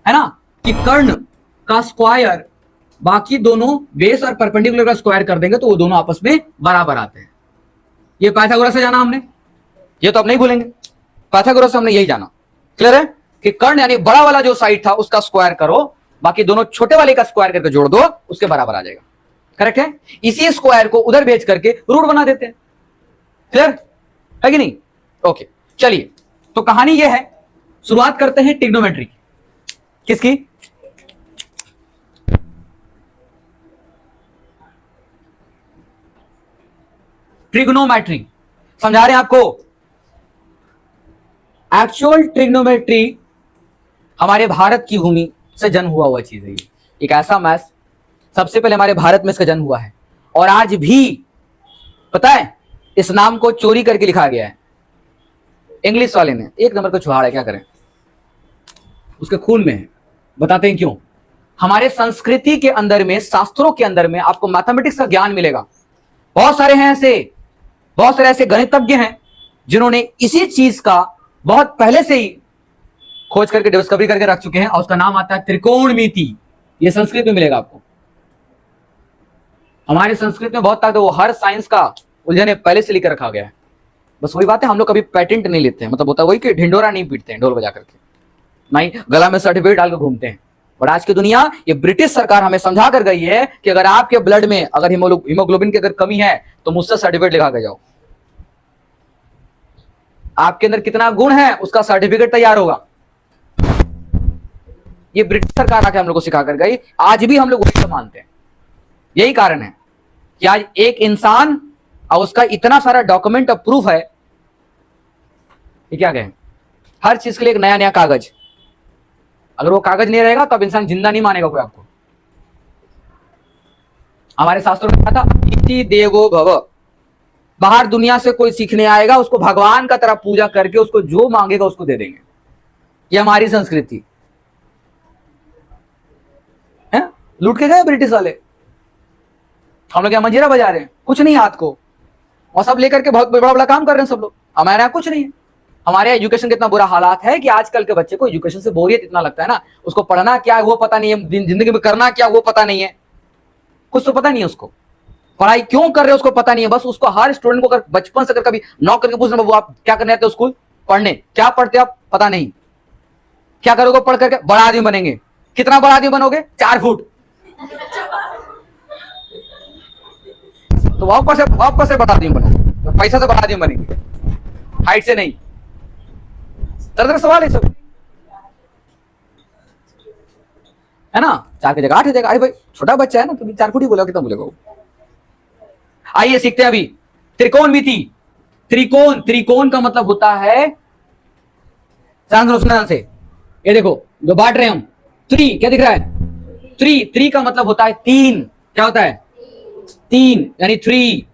है ना, कि कर्ण का स्क्वायर बाकी दोनों बेस और परपेंडिकुलर का स्क्वायर कर देंगे तो वो दोनों आपस में बराबर आते हैं। ये पाइथागोरस से जाना हमने, ये तो अब नहीं भूलेंगे, पाइथागोरस से हमने यही जाना। क्लियर है कि कर्ण यानी बड़ा वाला जो साइड था उसका स्क्वायर करो, बाकी दोनों छोटे वाले का स्क्वायर करके जोड़ दो, उसके बराबर आ जाएगा। करेक्ट है। इसी स्क्वायर को उधर भेज करके रूट बना देते हैं। क्लियर है कि नहीं? ओके, चलिए तो कहानी यह है, शुरुआत करते हैं ट्रिग्नोमेट्री की। किसकी? ट्रिग्नोमेट्री समझा रहे हैं आपको। एक्चुअल ट्रिग्नोमेट्री हमारे भारत की भूमि से जन्म हुआ चीज है। एक ऐसा मैथ सबसे पहले हमारे भारत में इसका जन्म हुआ है, और आज भी पता है इस नाम को चोरी करके लिखा गया है। इंग्लिश वाले ने, एक नंबर का छुहाड़ है, क्या करें, उसके खून में है। बताते हैं क्यों। हमारे संस्कृति के अंदर में, शास्त्रों के अंदर में आपको मैथमेटिक्स का ज्ञान मिलेगा। बहुत सारे हैं ऐसे, बहुत सारे ऐसे गणितज्ञ हैं जिन्होंने इसी चीज का बहुत पहले से ही खोज करके डिस्कवरी करके रख चुके हैं, और उसका नाम आता है त्रिकोणमिति। ये संस्कृत में मिलेगा आपको। हमारी संस्कृत में बहुत ताकत, वो हर साइंस का उलझने पहले से लेकर रखा गया है। बस वही बात है, हम लोग कभी पेटेंट नहीं लेते हैं, मतलब होता है वही कि ढिंडोरा नहीं पीटते हैं ढोल बजा करके, नहीं गला में सर्टिफिकेट डाल के घूमते हैं। और आज की दुनिया, ये ब्रिटिश सरकार हमें समझा कर गई है कि अगर आपके ब्लड में अगर हीमोग्लोबिन की अगर कमी है तो मुझसे सर्टिफिकेट लिखा के जाओ। आपके अंदर कितना गुण है उसका सर्टिफिकेट तैयार होगा। ये ब्रिटिश सरकार आके हम लोग को सिखा कर गई, आज भी हम लोग वही मानते हैं। यही कारण है कि आज एक इंसान और उसका इतना सारा डॉक्यूमेंट और प्रूफ है। ये क्या कहें, हर चीज के लिए एक नया नया कागज। अगर वो कागज नहीं रहेगा तो अब इंसान जिंदा नहीं मानेगा कोई आपको। हमारे शास्त्रों में कहा था अतिथि देवो भव। बाहर दुनिया से कोई सीखने आएगा, उसको भगवान का तरह पूजा करके उसको जो मांगेगा उसको दे देंगे। ये हमारी संस्कृति है। लूट के गए ब्रिटिश वाले, हम लोग यहाँ मंजीरा बजा रहे हैं, कुछ नहीं हाथ को, और सब लेकर के बहुत बड़ा बड़ा काम कर रहे हैं सब लोग। हमारे यहाँ कुछ नहीं है। हमारे यहाँ एजुकेशन कितना बुरा हालात है कि आजकल के बच्चे को एजुकेशन से बोरियत इतना लगता है ना, उसको पढ़ना क्या है वो पता नहीं है, जिंदगी में करना क्या वो पता नहीं है, कुछ तो पता नहीं है उसको, पढ़ाई क्यों कर रहे हैं उसको पता नहीं है। बस उसको हर स्टूडेंट को अगर बचपन से अगर कभी नॉक करके पूछना वो आप क्या करने आते हो स्कूल पढ़ने, क्या पढ़ते आप पता नहीं, क्या करोगे पढ़ करके, बड़ा आदमी बनेंगे। कितना बड़ा आदमी बनोगे? 4 फुट। तो वापस से बड़ा आदमी बनोगे, पैसा से बड़ा आदमी बनेंगे, हाइट से नहीं। तरह सवाल है सब, है ना। 4 की जगह 8 देगा। अरे भाई छोटा बच्चा है ना, कभी 4 फुट ही बोला, कितना बोलेगा वो। आइए सीखते हैं अभी त्रिकोणमिति। त्रिकोण का मतलब होता है, ध्यान से ये देखो जो बांट रहे हैं हम, क्या दिख रहा है? थ्री का मतलब होता है 3। क्या होता है? 3 यानी 3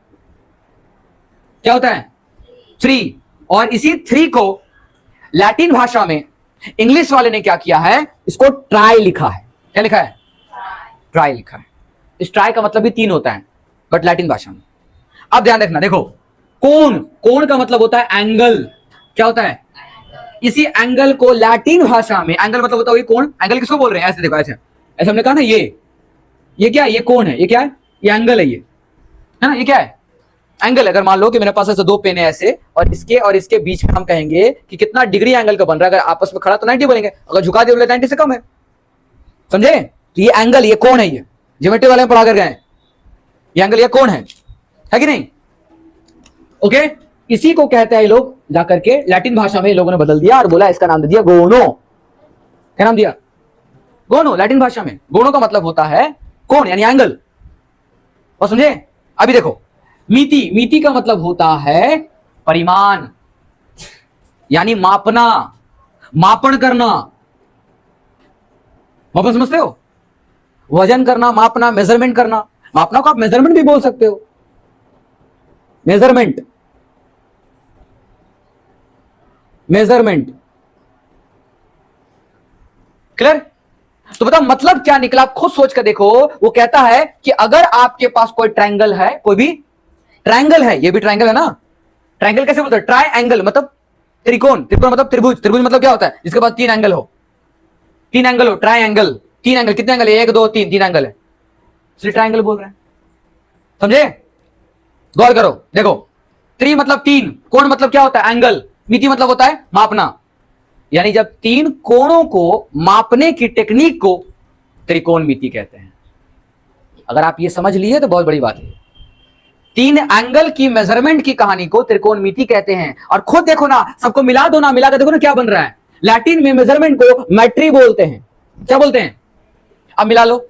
क्या होता है? 3। और इसी 3 को लैटिन भाषा में इंग्लिश वाले ने क्या किया है, इसको ट्राई लिखा है। क्या लिखा है? ट्राई लिखा है। इस ट्राई का मतलब भी 3 होता है बट लैटिन भाषा में। अब ध्यान रखना, देखो कोण का मतलब होता है एंगल। क्या होता है? इसी एंगल को लैटिन भाषा में, एंगल मतलब होता है कोण। एंगल किसको बोल रहे हैं? ऐसे देखो, ऐसे ऐसे हमने कहा ना, ये क्या है? ये कोण है। ये क्या है? ये एंगल है। ये है ना, ये क्या है? एंगल। अगर मान लो कि मेरे पास ऐसे 2 पेन है ऐसे, और इसके बीच में हम कहेंगे कि कितना डिग्री एंगल का बन रहा है। अगर आपस में खड़ा तो 90 बनेंगे, अगर झुका दिया 90 से कम है। समझे? तो ये एंगल, ये कोण है। ये ज्योमेट्री वाले में पढ़ा कर गए, ये एंगल, ये कोण है कि नहीं? ओके, इसी को कहते हैं लोग जाकर के लैटिन भाषा में लोगों ने बदल दिया और बोला, इसका नाम दे दिया गोनो। क्या नाम दिया? गोनो। लैटिन भाषा में गोनो का मतलब होता है कोण यानी एंगल। और समझे? अभी देखो मिति का मतलब होता है परिमाण यानी मापना, मापन करना। वापस समझते हो? वजन करना, मापना, मेजरमेंट करना। मापना को आप मेजरमेंट भी बोल सकते हो। Measurement clear? तो बताओ मतलब क्या निकला, खुद सोच कर देखो। वो कहता है कि अगर आपके पास कोई ट्रायंगल है, कोई भी ट्रायंगल है, ये भी ट्रायंगल है ना। ट्रायंगल कैसे बोलते हैं? ट्राई एंगल मतलब त्रिकोण। त्रिकोण मतलब त्रिभुज। त्रिभुज मतलब क्या होता है? जिसके पास 3 एंगल हो। तीन एंगल हो, ट्राइंगल, तीन एंगल, कितने एंगल है? एक दो तीन, तीन एंगल है, इसलिए ट्राइंगल बोल रहे हैं। समझे? गौर करो, देखो, त्रि मतलब तीन, कोण मतलब क्या होता है? एंगल, मिति मतलब होता है मापना, यानी जब तीन कोणों को मापने की टेक्निक को त्रिकोणमिति कहते हैं। अगर आप ये समझ लिए तो बहुत बड़ी बात है। तीन एंगल की मेजरमेंट की कहानी को त्रिकोणमिति कहते हैं। और खुद देखो ना, सबको मिला दो ना, मिला कर देखो ना क्या बन रहा है। लैटिन में मेजरमेंट को मैट्री बोलते हैं। क्या बोलते हैं? अब मिला लो,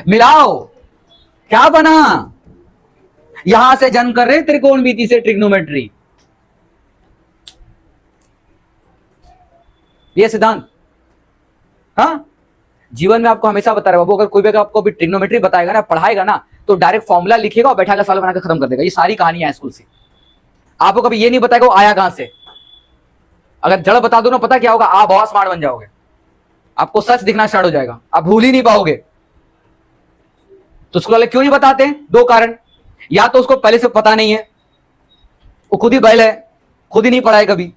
मिलाओ, क्या बना? यहां से जन्म कर रहे त्रिकोणमिति से ट्रिग्नोमेट्री, ये सिद्धांत। हाँ, जीवन में आपको हमेशा बता रहा है बाबू, अगर कोई भी आपको भी ट्रिग्नोमेट्री बताएगा ना, पढ़ाएगा ना, तो डायरेक्ट फॉर्मूला लिखेगा और बैठाकर सवाल बनाकर खत्म कर देगा। ये सारी कहानियां स्कूल से। आपको कभी ये नहीं बताएगा वो आया कहां से। अगर जड़ बता दो ना, पता क्या होगा? आप बहुत स्मार्ट बन जाओगे, आपको सच दिखना स्टार्ट हो जाएगा, आप भूल ही नहीं पाओगे। तो स्कूल वाले क्यों नहीं बताते? दो कारण, या तो उसको पहले से पता नहीं है, वो खुद ही बैल है, खुद ही नहीं पढ़ा है कभी,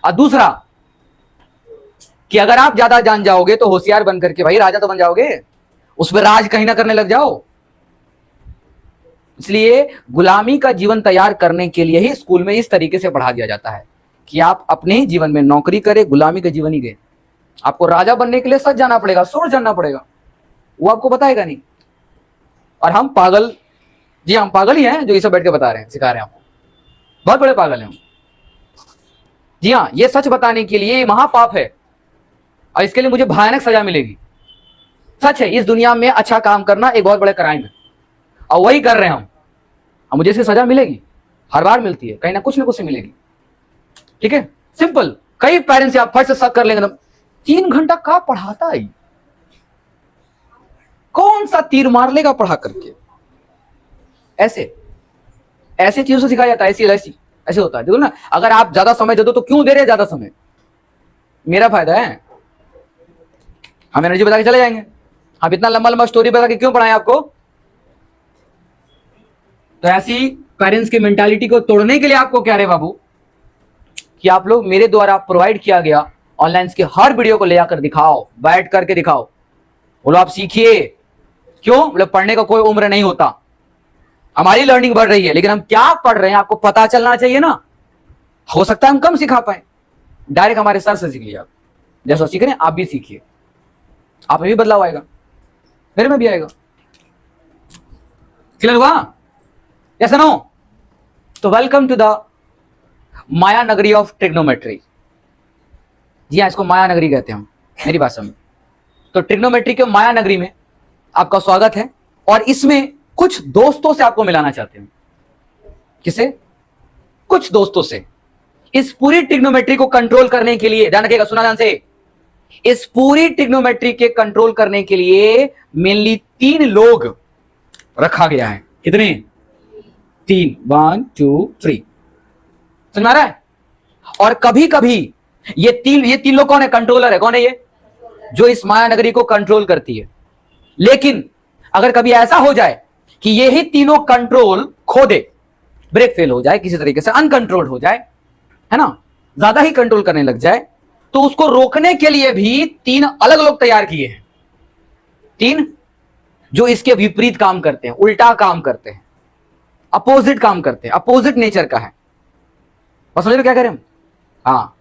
और दूसरा कि अगर आप ज्यादा जान जाओगे तो होशियार बन करके भाई राजा तो बन जाओगे, उस पर राज कहीं ना करने लग जाओ। इसलिए गुलामी का जीवन तैयार करने के लिए ही स्कूल में इस तरीके से पढ़ा दिया जाता है कि आप अपने ही जीवन में नौकरी करें, गुलामी का जीवन ही गए। आपको राजा बनने के लिए सच जाना पड़ेगा, सोच जानना पड़ेगा, वो आपको बताएगा नहीं। और हम पागल, जी हम पागल ही हैं जो ये सब बैठ के बता रहे हैं, सिखा रहे हैं आपको, बहुत बड़े पागल हैं हम। जी हाँ, ये सच बताने के लिए महापाप है और इसके लिए मुझे भयानक सजा मिलेगी। सच है, इस दुनिया में अच्छा काम करना एक बहुत बड़े क्राइम है और वही कर रहे हैं हम, और मुझे इसकी सजा मिलेगी, हर बार मिलती है, कहीं ना कुछ से मिलेगी। ठीक है, सिंपल। कई पेरेंट्स आप फट से शक कर लेंगे, 3 घंटा का पढ़ाता है, कौन सा तीर मार लेगा पढ़ा करके। ऐसे ऐसे चीजों से सिखाया जाता है, ऐसी ऐसे होता है। देखो ना, अगर आप ज्यादा समय दे दो तो क्यों दे रहे हैं ज्यादा समय? मेरा फायदा है, हम एनर्जी बता के चले जाएंगे। आप इतना लंबा लंबा स्टोरी बता के क्यों पढ़ाएं आपको? तो ऐसी पेरेंट्स की मेंटालिटी को तोड़ने के लिए आपको क्या रे बाबू, कि आप लोग मेरे द्वारा प्रोवाइड किया गया ऑनलाइन के हर वीडियो को ले आकर दिखाओ, बैठ करके दिखाओ, बोलो आप सीखिए। क्यों? बोले पढ़ने का कोई उम्र नहीं होता, हमारी लर्निंग बढ़ रही है, लेकिन हम क्या पढ़ रहे हैं आपको पता चलना चाहिए ना। हो सकता है हम कम सिखा पाए, डायरेक्ट हमारे सर से सीख लिया। आप जैसा सीख रहे हैं आप भी सीखिए, आप में भी बदलाव आएगा, मेरे में भी आएगा। क्लियर हुआ? ऐसा ना हो तो वेलकम टू द माया नगरी ऑफ ट्रिग्नोमेट्री। जी हाँ, इसको माया नगरी कहते हैं हम, मेरी भाषा में। तो ट्रिग्नोमेट्री के माया नगरी में आपका स्वागत है, और इसमें कुछ दोस्तों से आपको मिलाना चाहते हैं। किसे? कुछ दोस्तों से। इस पूरी ट्रिग्नोमेट्री को कंट्रोल करने के लिए, ध्यान रखिएगा, सुना ध्यान से, इस पूरी ट्रिग्नोमेट्री के कंट्रोल करने के लिए मेनली 3 लोग रखा गया है। कितने? 3, 1 2 3। समझ में आ रहा है? और कभी कभी ये तीन लोग कौन है? कंट्रोलर है। कौन है ये? जो इस माया नगरी को कंट्रोल करती है। लेकिन अगर कभी ऐसा हो जाए कि ये ही तीनों कंट्रोल खो दे, ब्रेक फेल हो जाए, किसी तरीके से अनकंट्रोल्ड हो जाए, है ना, ज्यादा ही कंट्रोल करने लग जाए, तो उसको रोकने के लिए भी 3 अलग लोग तैयार किए हैं। 3 जो इसके विपरीत काम करते हैं, उल्टा काम करते हैं, अपोजिट काम करते हैं, अपोजिट नेचर का है। और समझ लो क्या करें हम? हाँ,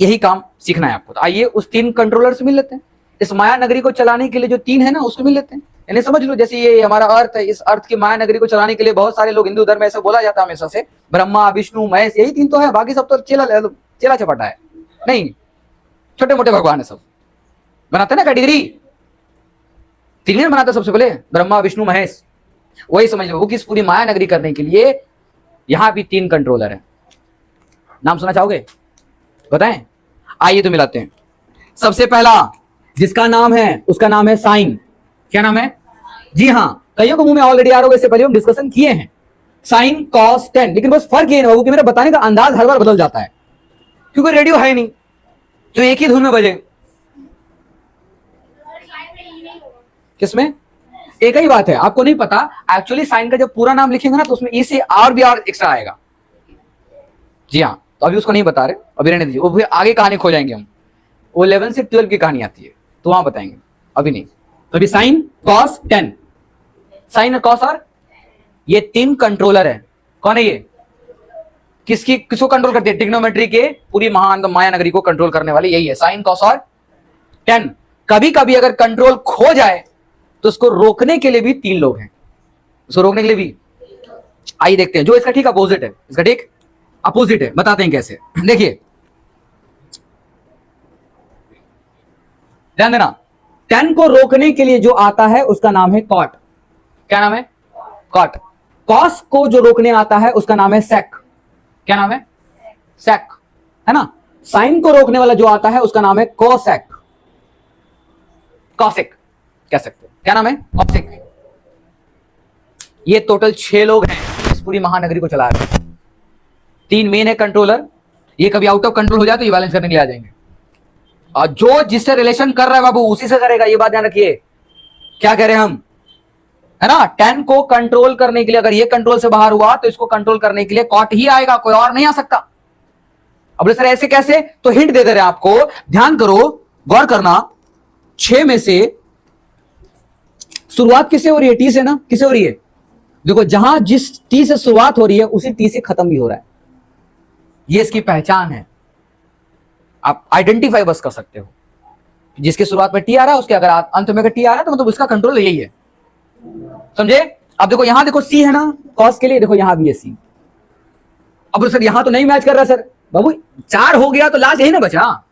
यही काम सीखना है आपको। तो आइए उस 3 कंट्रोलर से मिल लेते हैं। इस माया नगरी को चलाने के लिए जो 3 है ना, उसको मिल लेते हैं। यानी समझ लो जैसे ये हमारा अर्थ है, इस अर्थ की माया नगरी को चलाने के लिए बहुत सारे लोग, हिंदू धर्म में ऐसा बोला जाता है हमेशा से, ब्रह्मा विष्णु महेश, यही 3 तो है, बाकी सब तो चेला चपाटा है। नहीं, छोटे मोटे भगवान है, सब बनाते ना कैटेगरी, 3 बनाते सबसे पहले, ब्रह्मा विष्णु महेश। वही समझ लो कि इस पूरी माया नगरी करने के लिए यहां भी 3 कंट्रोलर है। नाम सुनना चाहोगे? बताएं? आइए तो मिलाते हैं। सबसे पहला जिसका नाम है, उसका नाम है साइन। क्या नाम है? जी हाँ, कईयों को मुंह में ऑलरेडी आ रहा होगा, इससे पहले हम डिस्कशन किए हैं। Sign cos ten. लेकिन बस फर्क ये है कि मेरा बताने का अंदाज हर बार बदल जाता है, क्योंकि रेडियो है नहीं जो एक ही धुन में बजे। किसमें? एक ही बात है, आपको नहीं पता एक्चुअली साइन का जब पूरा नाम लिखेंगे ना, तो उसमें ई से और भी और एक्स्ट्रा आएगा। जी हाँ, तो अभी उसको नहीं बता रहे, अभी रहने दीजिए, वो आगे कहानी खो जाएंगे हम। वो 11 से 12 की कहानी आती है, तो वहां बताएंगे, अभी नहीं। तो अभी sign cos ten, sine cos और ये 3 कंट्रोलर है। कौन है ये? किसको कंट्रोल करते हैं? ट्रिग्नोमेट्री के पूरी महान माया नगरी को कंट्रोल करने वाले यही है, साइन कॉस और टेन। कभी कभी अगर कंट्रोल खो जाए तो उसको रोकने के लिए भी 3 लोग हैं, उसको रोकने के लिए भी। आइए देखते हैं जो इसका ठीक अपोजिट है, इसका ठीक अपोजिट है, बताते हैं कैसे। देखिए ध्यान देना, 10 को रोकने के लिए जो आता है उसका नाम है कॉट। क्या नाम है? कॉट। कॉस को जो रोकने आता है उसका नाम है सेक। क्या नाम है? सेक, है ना। साइन को रोकने वाला जो आता है उसका नाम है कोसेक, कॉसेक कह सकते हो। क्या नाम है? कॉसेक। ये टोटल 6 लोग हैं इस पूरी महानगरी को चला रहे हैं। 3 मेन है कंट्रोलर, ये कभी आउट ऑफ कंट्रोल हो जाए तो ये बैलेंस करने के लिए आ जाएंगे, और जो जिससे रिलेशन कर रहा है बाबू उसी से करेगा, ये बात ध्यान रखिए। क्या कह रहे हैं हम, है ना। 10 को कंट्रोल करने के लिए अगर ये कंट्रोल से बाहर हुआ तो इसको कंट्रोल करने के लिए कॉट ही आएगा, कोई और नहीं आ सकता। अब सर ऐसे कैसे? तो हिंट दे दे रहे हैं आपको, ध्यान करो, गौर करना। 6 में से शुरुआत किससे हो रही है? टी से ना। किससे हो रही है? देखो जहां जिस टी से शुरुआत हो रही है उसी टी से खत्म भी हो रहा है, ये इसकी पहचान है। आप आइडेंटिफाई बस कर सकते हो, जिसके शुरुआत में टी आ रहा है उसके अगर अंत में टी आ रहा है तो मतलब उसका कंट्रोल यही है, समझे। अब देखो यहां देखो सी है ना कॉस के लिए, देखो यहां भी है सी। अब सर यहां तो नहीं मैच कर रहा सर। बाबू 4 हो गया तो लास्ट यही ना बचा,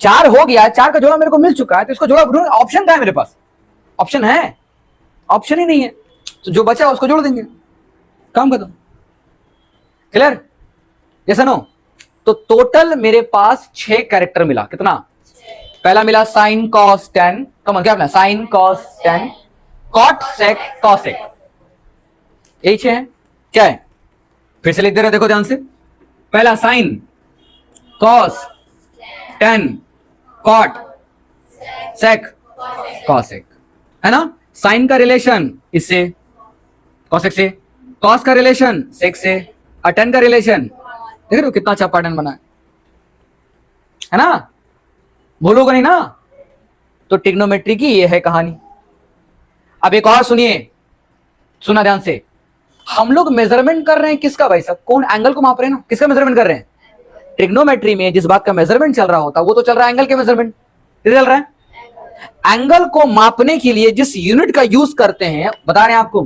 4 हो गया, 4 का जोड़ा मेरे को मिल चुका है, तो इसको जोड़ा ऑप्शन क्या है मेरे पास? ऑप्शन है? ऑप्शन ही नहीं है, तो जो बचा उसको जोड़ देंगे, काम खत्म। क्लियर? Yes no. तो टोटल मेरे पास 6 कैरेक्टर मिला। कितना? पहला मिला साइन कॉस टेन, कमन क्या मिला? Sine cos tan, cot sec cosec, यही 6 है। क्या है? फिर से लिख दे रहे, देखो ध्यान से। पहला sine cos tan cot sec cosec, है ना। साइन का रिलेशन इससे, कॉसेक से, कॉस का रिलेशन सेक से, और टेन का रिलेशन, देख रहे हो कितना अच्छा पैटर्न बना है ना। भूलोगे नहीं ना। तो ट्रिग्नोमेट्री की ये है कहानी। अब एक और सुनिए, सुना ध्यान से। हम लोग मेजरमेंट कर रहे हैं किसका भाई साहब? कौन? एंगल को माप रहे हैं ना। किसका मेजरमेंट कर रहे हैं? ट्रिग्नोमेट्री में जिस बात का मेजरमेंट चल रहा होता है वो तो चल रहा है एंगल के मेजरमेंट। चल रहा है एंगल को मापने के लिए जिस यूनिट का यूज करते हैं बता रहे हैं आपको।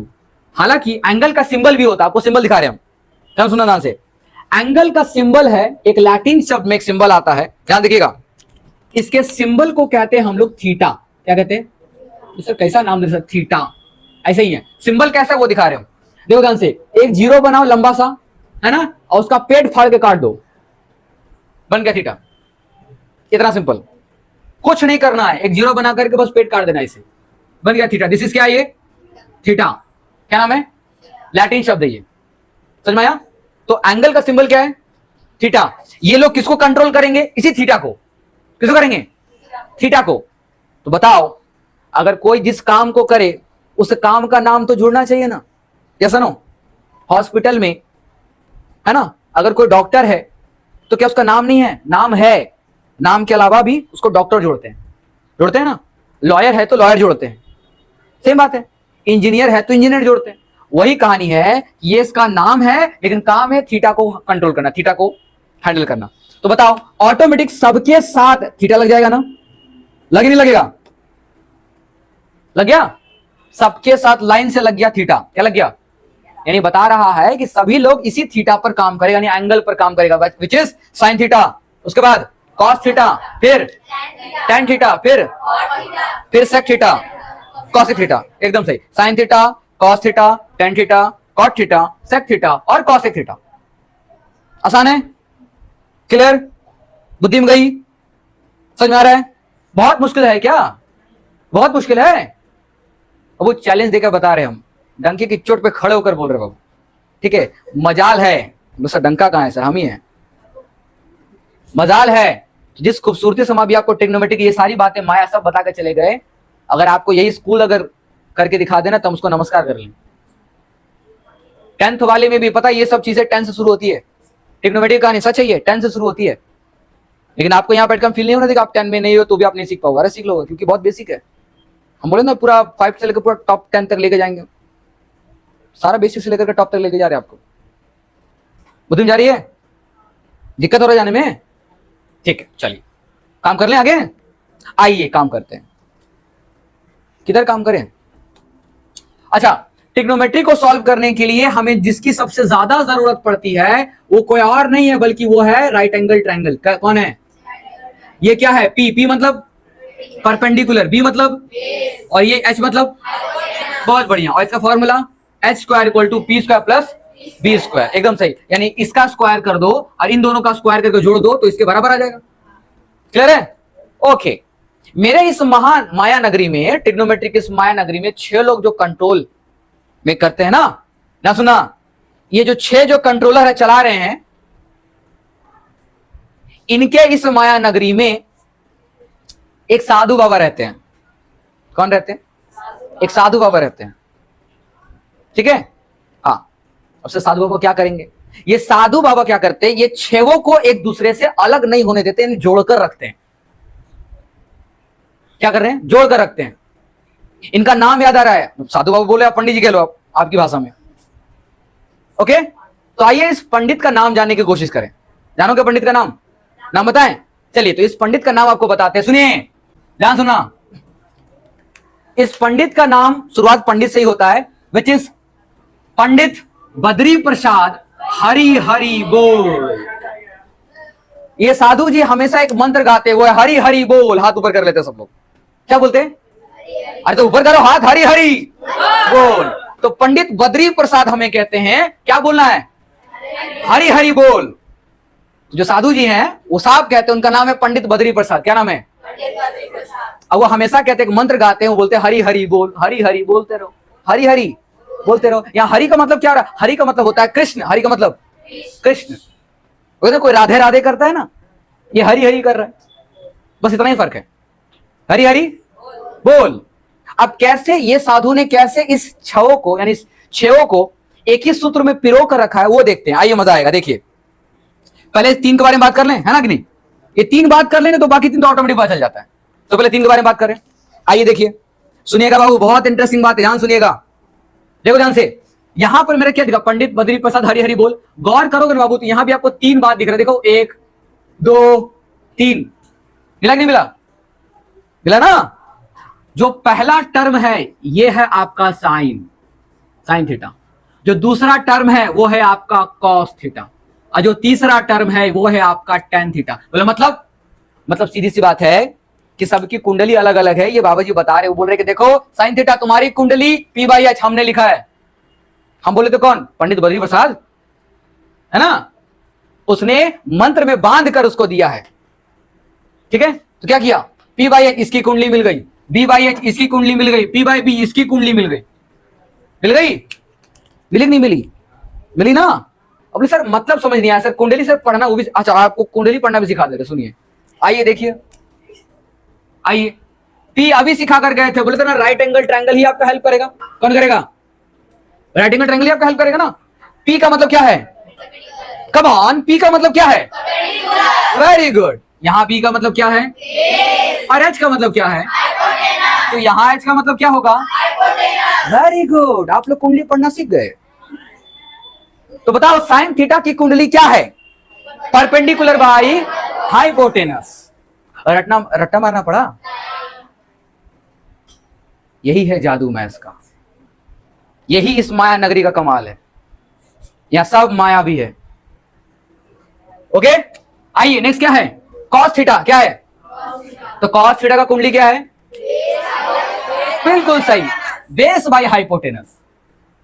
हालांकि एंगल का सिंबल भी होता है, आपको सिंबल दिखा रहे हैं हम। ध्यान सुना ध्यान से। एंगल का सिंबल है, एक लैटिन शब्द में एक सिंबल आता है, ध्यान देखिएगा। इसके सिंबल को कहते हैं हम लोग थीटा। क्या कहते हैं? सर कैसा नाम दे सकते? थीटा, ऐसे ही है। सिंबल कैसा वो दिखा रहे हो, देखो ध्यान से। एक जीरो बनाओ लंबा सा, है ना, और उसका पेट फाड़ के काट दो, बन गया थीटा। इतना सिंपल, कुछ नहीं करना है, एक जीरो बना करके बस पेट काट देना, इसे बन गया थीटा। दिस इज क्या? ये थीटा। क्या नाम है? लैटिन शब्द है ये, समझ में आया? तो एंगल का सिंबल क्या है? थीटा। ये लोग किसको कंट्रोल करेंगे? इसी थीटा को। किसको करेंगे? थीटा को। तो बताओ, अगर कोई जिस काम को करे उस काम का नाम तो जुड़ना चाहिए ना, जैसा नो। हॉस्पिटल में, है ना, अगर कोई डॉक्टर है तो क्या उसका नाम नहीं है? नाम है, नाम के अलावा भी उसको डॉक्टर जोड़ते हैं, जोड़ते हैं ना। लॉयर है तो लॉयर जोड़ते हैं, सेम बात है। इंजीनियर है तो इंजीनियर जोड़ते हैं। वही कहानी है, ये इसका नाम है लेकिन काम है थीटा को कंट्रोल करना, थीटा को हैंडल करना। तो बताओ, ऑटोमेटिक सबके साथ थीटा लग जाएगा ना? लगे नहीं लगेगा? लग गया, सबके साथ लाइन से लग गया थीटा। क्या लग गया? यानी बता रहा है कि सभी लोग इसी थीटा पर काम करेगा, यानी एंगल पर काम करेगा, विच इज साइन थीटा। उसके बाद कॉस थीटा, फिर टेन थीटा, फिर सेक थीटा, कॉस थीटा। एकदम सही। Sine theta, cos theta, tan theta, cot theta, sec theta और कॉस थीटा। आसान है? क्लियर? बुद्धि में गई? समझ में आ रहा है? बहुत मुश्किल है क्या? बहुत मुश्किल है। अब वो चैलेंज देकर बता रहे हम, डंकी की चोट पे खड़े होकर बोल रहे बाबू, ठीक है। मजाल है, सर डंका कहां है? सर हम ही हैं। मजाल है जिस खूबसूरती से अभी आपको ट्रिग्नोमेट्री की ये सारी बातें माया सब बता के चले गए। अगर आपको यही स्कूल अगर करके दिखा देना तो हम उसको नमस्कार कर लें। 10th वाले में भी पता ये सब चीजें 10 से शुरू होती है। ट्रिग्नोमेट्री कहानी सच है, ये 10 से शुरू होती है लेकिन आपको यहाँ बैठकर फील नहीं होना देखा आप 10 में नहीं हो तो भी आप नहीं सीख पाओगे। अरे सीख लोगे, क्योंकि बहुत बेसिक है। हम बोले ना पूरा 5 से लेकर पूरा टॉप 10 तक लेके जाएंगे, सारा बेसिक से लेकर टॉप तक लेके जा रहे हैं आपको। बुद्धि में जा रही है, दिक्कत हो रहा है जाने में? ठीक है, चलिए काम कर लें आगे। आइए काम करते हैं, किधर काम करें? अच्छा, ट्रिग्नोमेट्री को सॉल्व करने के लिए हमें जिसकी सबसे ज्यादा जरूरत पड़ती है वो कोई और नहीं है बल्कि वो है राइट एंगल ट्रायंगल। कौन है ये? क्या है? पी। पी मतलब परपेंडिकुलर, बी मतलब, और ये एच मतलब, बहुत बढ़िया। और इसका formula H square equal to P square plus B square, एकदम सही। यानी इसका स्क्वायर कर दो और इन दोनों का स्क्वायर करके जोड़ दो तो इसके बराबर आ जाएगा। क्लियर है? ओके। मेरे इस महान माया नगरी में, ट्रिग्नोमेट्री की इस माया नगरी में 6 लोग जो कंट्रोल में करते हैं ना सुना, ये जो 6 जो कंट्रोलर है चला रहे हैं, इनके इस माया नगरी में एक साधु बाबा रहते हैं। कौन रहते हैं? एक साधु बाबा रहते हैं। ठीक है, हाँ। अब से साधु बाबा क्या करेंगे? ये साधु बाबा क्या करते हैं, ये 6 को एक दूसरे से अलग नहीं होने देते, इन्हें जोड़कर रखते हैं। क्या कर रहे हैं? जोड़कर रखते हैं। इनका नाम याद आ रहा है? साधु बाबा बोले, आप पंडित जी कह लो आप, आपकी भाषा में। ओके, तो आइए इस पंडित का नाम जानने की कोशिश करें। जानोगे पंडित का नाम? नाम बताएं। चलिए, तो इस पंडित का नाम आपको बताते हैं, सुनिए, ध्यान सुना। इस पंडित का नाम शुरुआत पंडित से ही होता है, विच इज पंडित बद्री प्रसाद हरि हरि बोल। ये साधु जी हमेशा एक मंत्र गाते हुए हरि हरि बोल, हाथ ऊपर कर लेते सब लोग। क्या बोलते हैं? अरे तो ऊपर करो हाथ, हरि हरि बोल। तो पंडित बद्री प्रसाद हमें कहते हैं क्या बोलना है? हरि हरि बोल। जो साधु जी हैं वो साहब कहते हैं, उनका नाम है पंडित बद्री प्रसाद। क्या नाम है? अब वो हमेशा कहते हैं, मंत्र गाते हैं, वो बोलते हैं हरि हरि बोल, हरि हरि बोलते रहो, हरि हरि बोलते रहो। यहाँ हरि का मतलब क्या हो रहा है? हरि का मतलब होता है कृष्ण। हरि का मतलब कृष्ण। कोई राधे राधे करता है ना, ये हरि हरि कर रहा है, बस इतना ही फर्क है। हरि हरि बोल। अब कैसे ये साधु ने कैसे इस 6 को, यानी 6 को एक ही सूत्र में पिरो कर रखा है वो देखते हैं। आइए मजा आएगा। देखिए, पहले 3 के बारे में बात कर लें, है ना कि नहीं? ये 3 बात कर लेंगे तो बाकी 3 तो ऑटोमेटिक पता चल जाता है। तो पहले 3 के बारे में बात करें। आइए देखिए, सुनिएगा बाबू, बहुत इंटरेस्टिंग बात है, ध्यान सुनिएगा, देखो ध्यान से। यहां पर मेरे क्या दिखा? पंडित बद्री प्रसाद हरि हरि बोल। गौर करोगे बाबू तो यहां भी आपको 3 बात दिख रहा है। देखो, 1 2 3, मिला कि नहीं मिला? मिला ना? जो पहला टर्म है ये है आपका साइन थीटा। जो दूसरा टर्म है वो है आपका कॉस थीटा, और जो तीसरा टर्म है वो है आपका टेन थीटा। बोले मतलब सीधी सी बात है कि सबकी कुंडली अलग अलग है। ये बाबा जी बता रहे, वो बोल रहे कि देखो साइन थीटा तुम्हारी कुंडली P/H हमने लिखा है। हम बोले तो कौन? पंडित बद्री प्रसाद, है ना? उसने मंत्र में बांध कर उसको दिया है। ठीक है, तो क्या किया? P/H इसकी कुंडली मिल गई, B/H इसकी कुंडली मिल गई, P/B इसकी कुंडली मिल गई। मिल गई? मिली नहीं मिली? मिली ना? अब सर मतलब समझ नहीं आया सर, कुंडली से पढ़ना वो भी, अच्छा आपको कुंडली पढ़ना भी सिखा दे रहे। सुनिए, आइए देखिए, आइए। P अभी सिखा कर गए थे, बोले थे ना राइट एंगल ट्रायंगल ही आपका हेल्प करेगा। कौन करेगा? राइट एंगल ट्रायंगल ही आपका हेल्प करेगा ना। P का मतलब क्या है? कम ऑन, P का मतलब क्या है? Very good. यहाँ P का मतलब क्या है? और H का मतलब क्या है? तो यहाँ H का मतलब क्या होगा? वेरी गुड, आप लोग कुंडली पढ़ना सीख गए। तो बताओ साइन थीटा की कुंडली क्या है? Perpendicular by hypotenuse. रट्टा मारना पड़ा। यही है जादू मैथ्स का, यही इस माया नगरी का कमाल है। यहां सब माया भी है। ओके, आइए नेक्स्ट क्या है? Cos theta. क्या है? तो कॉस थीटा का कुंडली क्या है? बिल्कुल सही, बेस बाई हाइपोटेनस।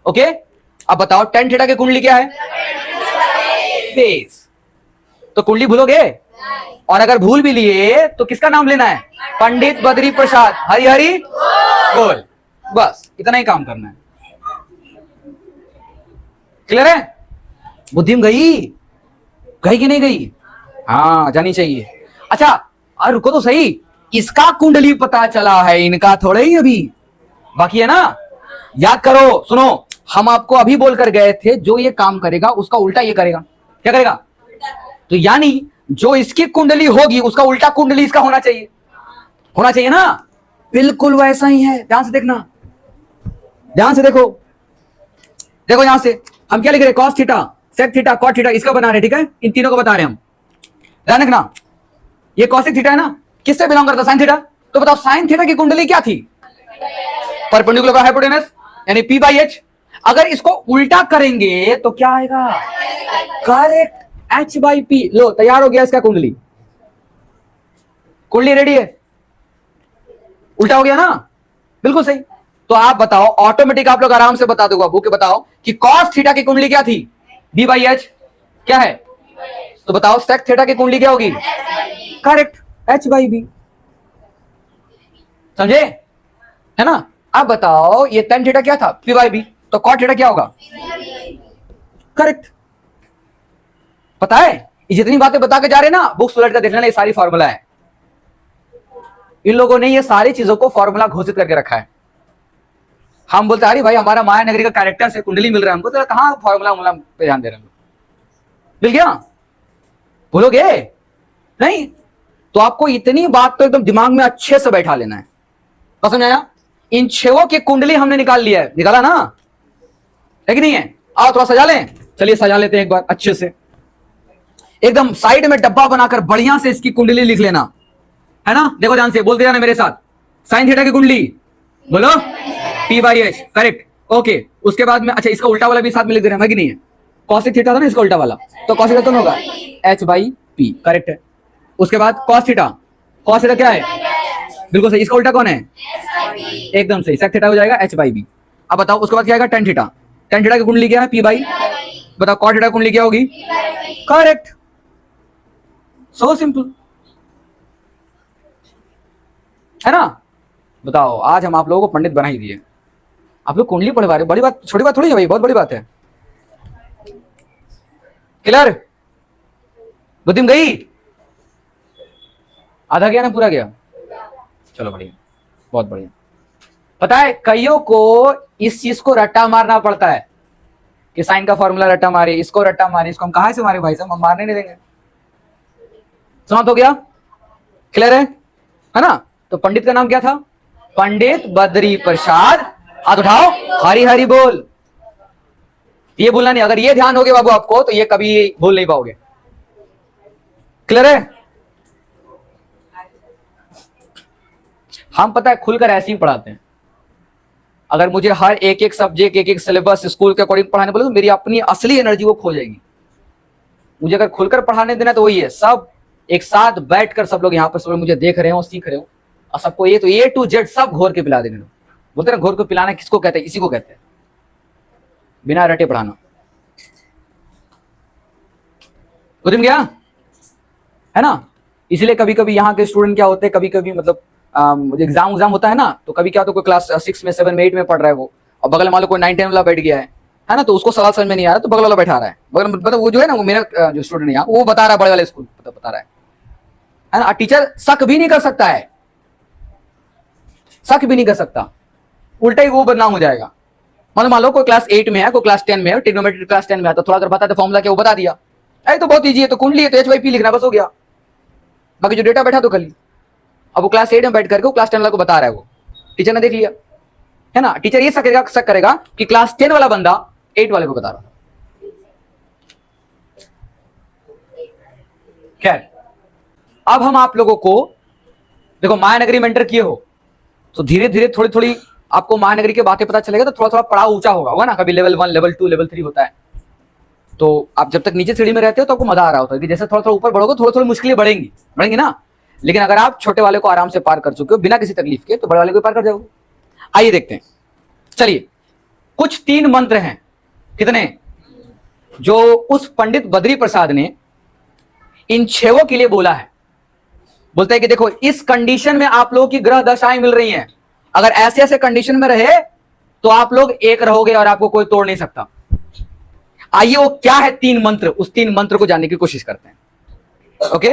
ओके, अब बताओ टेन थीटा की कुंडली क्या है? बेस। तो कुंडली भूलोगे? और अगर भूल भी लिए तो किसका नाम लेना है? पंडित बद्री प्रसाद हरि हरि बोल। बस इतना ही काम करना है। क्लियर है? बुद्धि में गई कि नहीं गई? हाँ, जानी चाहिए। अच्छा, और रुको तो सही, इसका कुंडली पता चला है, इनका थोड़ा ही अभी बाकी है ना। याद करो, सुनो, हम आपको अभी बोलकर गए थे जो ये काम करेगा उसका उल्टा ये करेगा। क्या करेगा? तो यानी जो इसकी कुंडली होगी उसका उल्टा कुंडली इसका होना चाहिए ना। बिल्कुल वैसा ही है, ध्यान से देखना, ध्यान से देखो। देखो यहां से हम क्या लिख रहे हैं, cos theta, sec theta, cot theta, इसका बना रहे, ठीक है, इन तीनों को बता रहे हैं हम। ध्यान रखना, ये कॉसिक थीटा है ना, किससे बिलोंग करता है, साइन थीटा। तो बताओ साइन थीटा की कुंडली क्या थी, परपेंडिकुलर का हाइपोटेनस यानी पी बाई एच। अगर इसको उल्टा करेंगे तो क्या आएगा, करेक्ट, एच बाई पी। लो तैयार हो गया इसका कुंडली, कुंडली रेडी है, उल्टा हो गया ना, बिल्कुल सही। तो आप बताओ, ऑटोमेटिक आप लोग आराम से बता दोगे, बुक बताओ कि कॉस थीटा की कुंडली क्या थी, बी बाई एच क्या है। तो बताओ सेक थीटा की कुंडली क्या होगी, करेक्ट, एच बाई बी। समझे, है ना। अब बताओ ये टेन थीटा क्या था, पी बाई बी, तो कॉट थीटा क्या होगा, करेक्ट। पता है ये जितनी बातें बता के जा रहे हैं ना, बुक्स उलट कर देख लेना, ये सारी फॉर्मूला है। इन लोगों ने ये सारी चीजों को फॉर्मूला घोषित करके रखा है। हम बोलते अरे भाई हमारा माया नगरी का कैरेक्टर से कुंडली मिल रहा है हमको, तो कहां फॉर्मूला पे ध्यान दे रहे हैं, मिल गया, बोलोगे नहीं। तो आपको इतनी बात तो एकदम दिमाग में अच्छे से बैठा लेना है, तो समझ आया। इन छेवों की कुंडली हमने निकाल लिया है, निकाला ना, है कि नहीं है। आओ थोड़ा सजा लें, चलिए सजा लेते हैं एक बार अच्छे से, एकदम साइड में डब्बा बनाकर बढ़िया से इसकी कुंडली लिख लेना, है ना। देखो ध्यान से बोलते जाना मेरे साथ, साइन थीटा की कुंडली बोलो, P by H, correct, okay. उसके बाद में अच्छा इसका उल्टा वाला भी साथ में लिख दे रहे हैं कि नहीं है, कॉसिक थीटा था ना इसका उल्टा वाला, तो कॉसिक थीटा होगा एच बाई पी, करेक्ट है। उसके बाद कॉस थीटा, कॉस थीटा क्या है, बिल्कुल सही, इसका उल्टा कौन है, एकदम सही, सेक थीटा हो जाएगा एच बाई बी। अब बताओ उसके बाद क्या आएगा, टेन थीटा, टेन थीटा की कुंडली क्या है, पी बाई, बताओ कॉट थीटा की कुंडली क्या होगी, करेक्ट, सो सिंपल, है ना। बताओ आज हम आप लोगों को पंडित बना ही दिए, आप लोग कुंडली पढ़वा रहे, बड़ी बात, छोटी बात थोड़ी है भाई, बहुत बड़ी बात है। क्लियर, बुद्धि में गई, आधा गया ना पूरा गया, चलो बढ़िया, बहुत बढ़िया। पता है कईयों को इस चीज को रट्टा मारना पड़ता है कि साइन का फॉर्मूला रट्टा मारे, इसको रट्टा मारे, इसको हम कहां से मारे भाई साहब, हम मारने नहीं देंगे। समाप्त हो गया, क्लियर है ना। तो पंडित का नाम क्या था, पंडित बद्री प्रसाद, हाथ उठाओ, हरी हरी बोल। ये भूलना नहीं, अगर ये ध्यान हो गया बाबू आपको तो ये कभी भूल नहीं पाओगे, क्लियर है। हम पता है खुलकर ऐसे ही पढ़ाते हैं, अगर मुझे हर एक एक सब्जेक्ट, एक एक सिलेबस स्कूल के अकॉर्डिंग पढ़ाने बोले तो मेरी अपनी असली एनर्जी वो खो जाएगी। मुझे अगर खुलकर पढ़ाने देना तो वही है, सब एक साथ बैठकर सब लोग यहाँ पर सब लोग मुझे देख रहे हो, सीख रहे हो, और सबको ये तो ए टू जेड सब घोर के पिला देंगे। बोलते ना घोर को पिलाना किसको कहते हैं, इसी को कहते हैं बिना रटे पढ़ाना। बुझ गया, है ना। इसलिए कभी कभी यहाँ के स्टूडेंट क्या होते हैं, कभी कभी मतलब एग्जाम होता है ना, तो कभी क्या होता है कोई क्लास 6 में 7 में 8 में पढ़ रहा है वो, और बगल मान लो कोई 9-10 वाला बैठ गया है ना, तो उसको सवाल समझ में नहीं आ रहा तो बगल वाला बैठा रहा है, बगल मतलब वो जो है ना, वो मेरा जो स्टूडेंट है यहाँ वो बता रहा है, बड़े वाले स्कूल बता रहा है ना। टीचर शक भी नहीं कर सकता है, शक भी नहीं कर सकता, उल्टा ही वो बदनाम हो जाएगा। मतलब मान लो कोई क्लास 8 में है, कोई क्लास 10 में है, ट्रिग्नोमेट्री क्लास 10 में है, तो थोड़ा अगर बता दे फॉर्मूला क्या वो बता दिया, अरे तो बहुत ईजी है, तो कुंडली है तो एच बाई पी लिखना बस हो गया, बाकी जो डेटा बैठा तो कर ली। अब वो क्लास 8 में बैठ करके वो क्लास 10 वाला को बता रहा है, वो टीचर ने देख लिया, है ना। टीचर ये शक करेगा कि क्लास 10 वाला बंदा 8 वाले को बता रहा था। खैर अब हम आप लोगों को देखो मायानगरी में एंटर किए हो तो धीरे धीरे थोड़ी थोड़ी आपको महानगरी के बातें पता चलेगा, तो थोड़ा थोड़ा पड़ाव ऊंचा होगा ना, कभी लेवल 1 लेवल 2 लेवल 3 होता है। तो आप जब तक नीचे सीढ़ी में रहते हो तो आपको मजा आ रहा होता है कि जैसे थोड़ा थोड़ा ऊपर बढ़ोगे थोड़ी थोड़ी मुश्किलें बढ़ेंगी ना, लेकिन अगर आप छोटे वाले को आराम से पार कर चुके हो बिना किसी तकलीफ के, तो बड़े वाले को पार कर जाओगे। आइए देखते हैं, चलिए कुछ 3 मंत्र हैं, कितने, जो उस पंडित बद्री प्रसाद ने इन छेवों के लिए बोला है। बोलते हैं कि देखो इस कंडीशन में आप लोगों की ग्रह दशाएं मिल रही हैं, अगर ऐसे ऐसे कंडीशन में रहे तो आप लोग एक रहोगे और आपको कोई तोड़ नहीं सकता। आइए वो क्या है 3 मंत्र, उस 3 मंत्र को जानने की कोशिश करते हैं। ओके,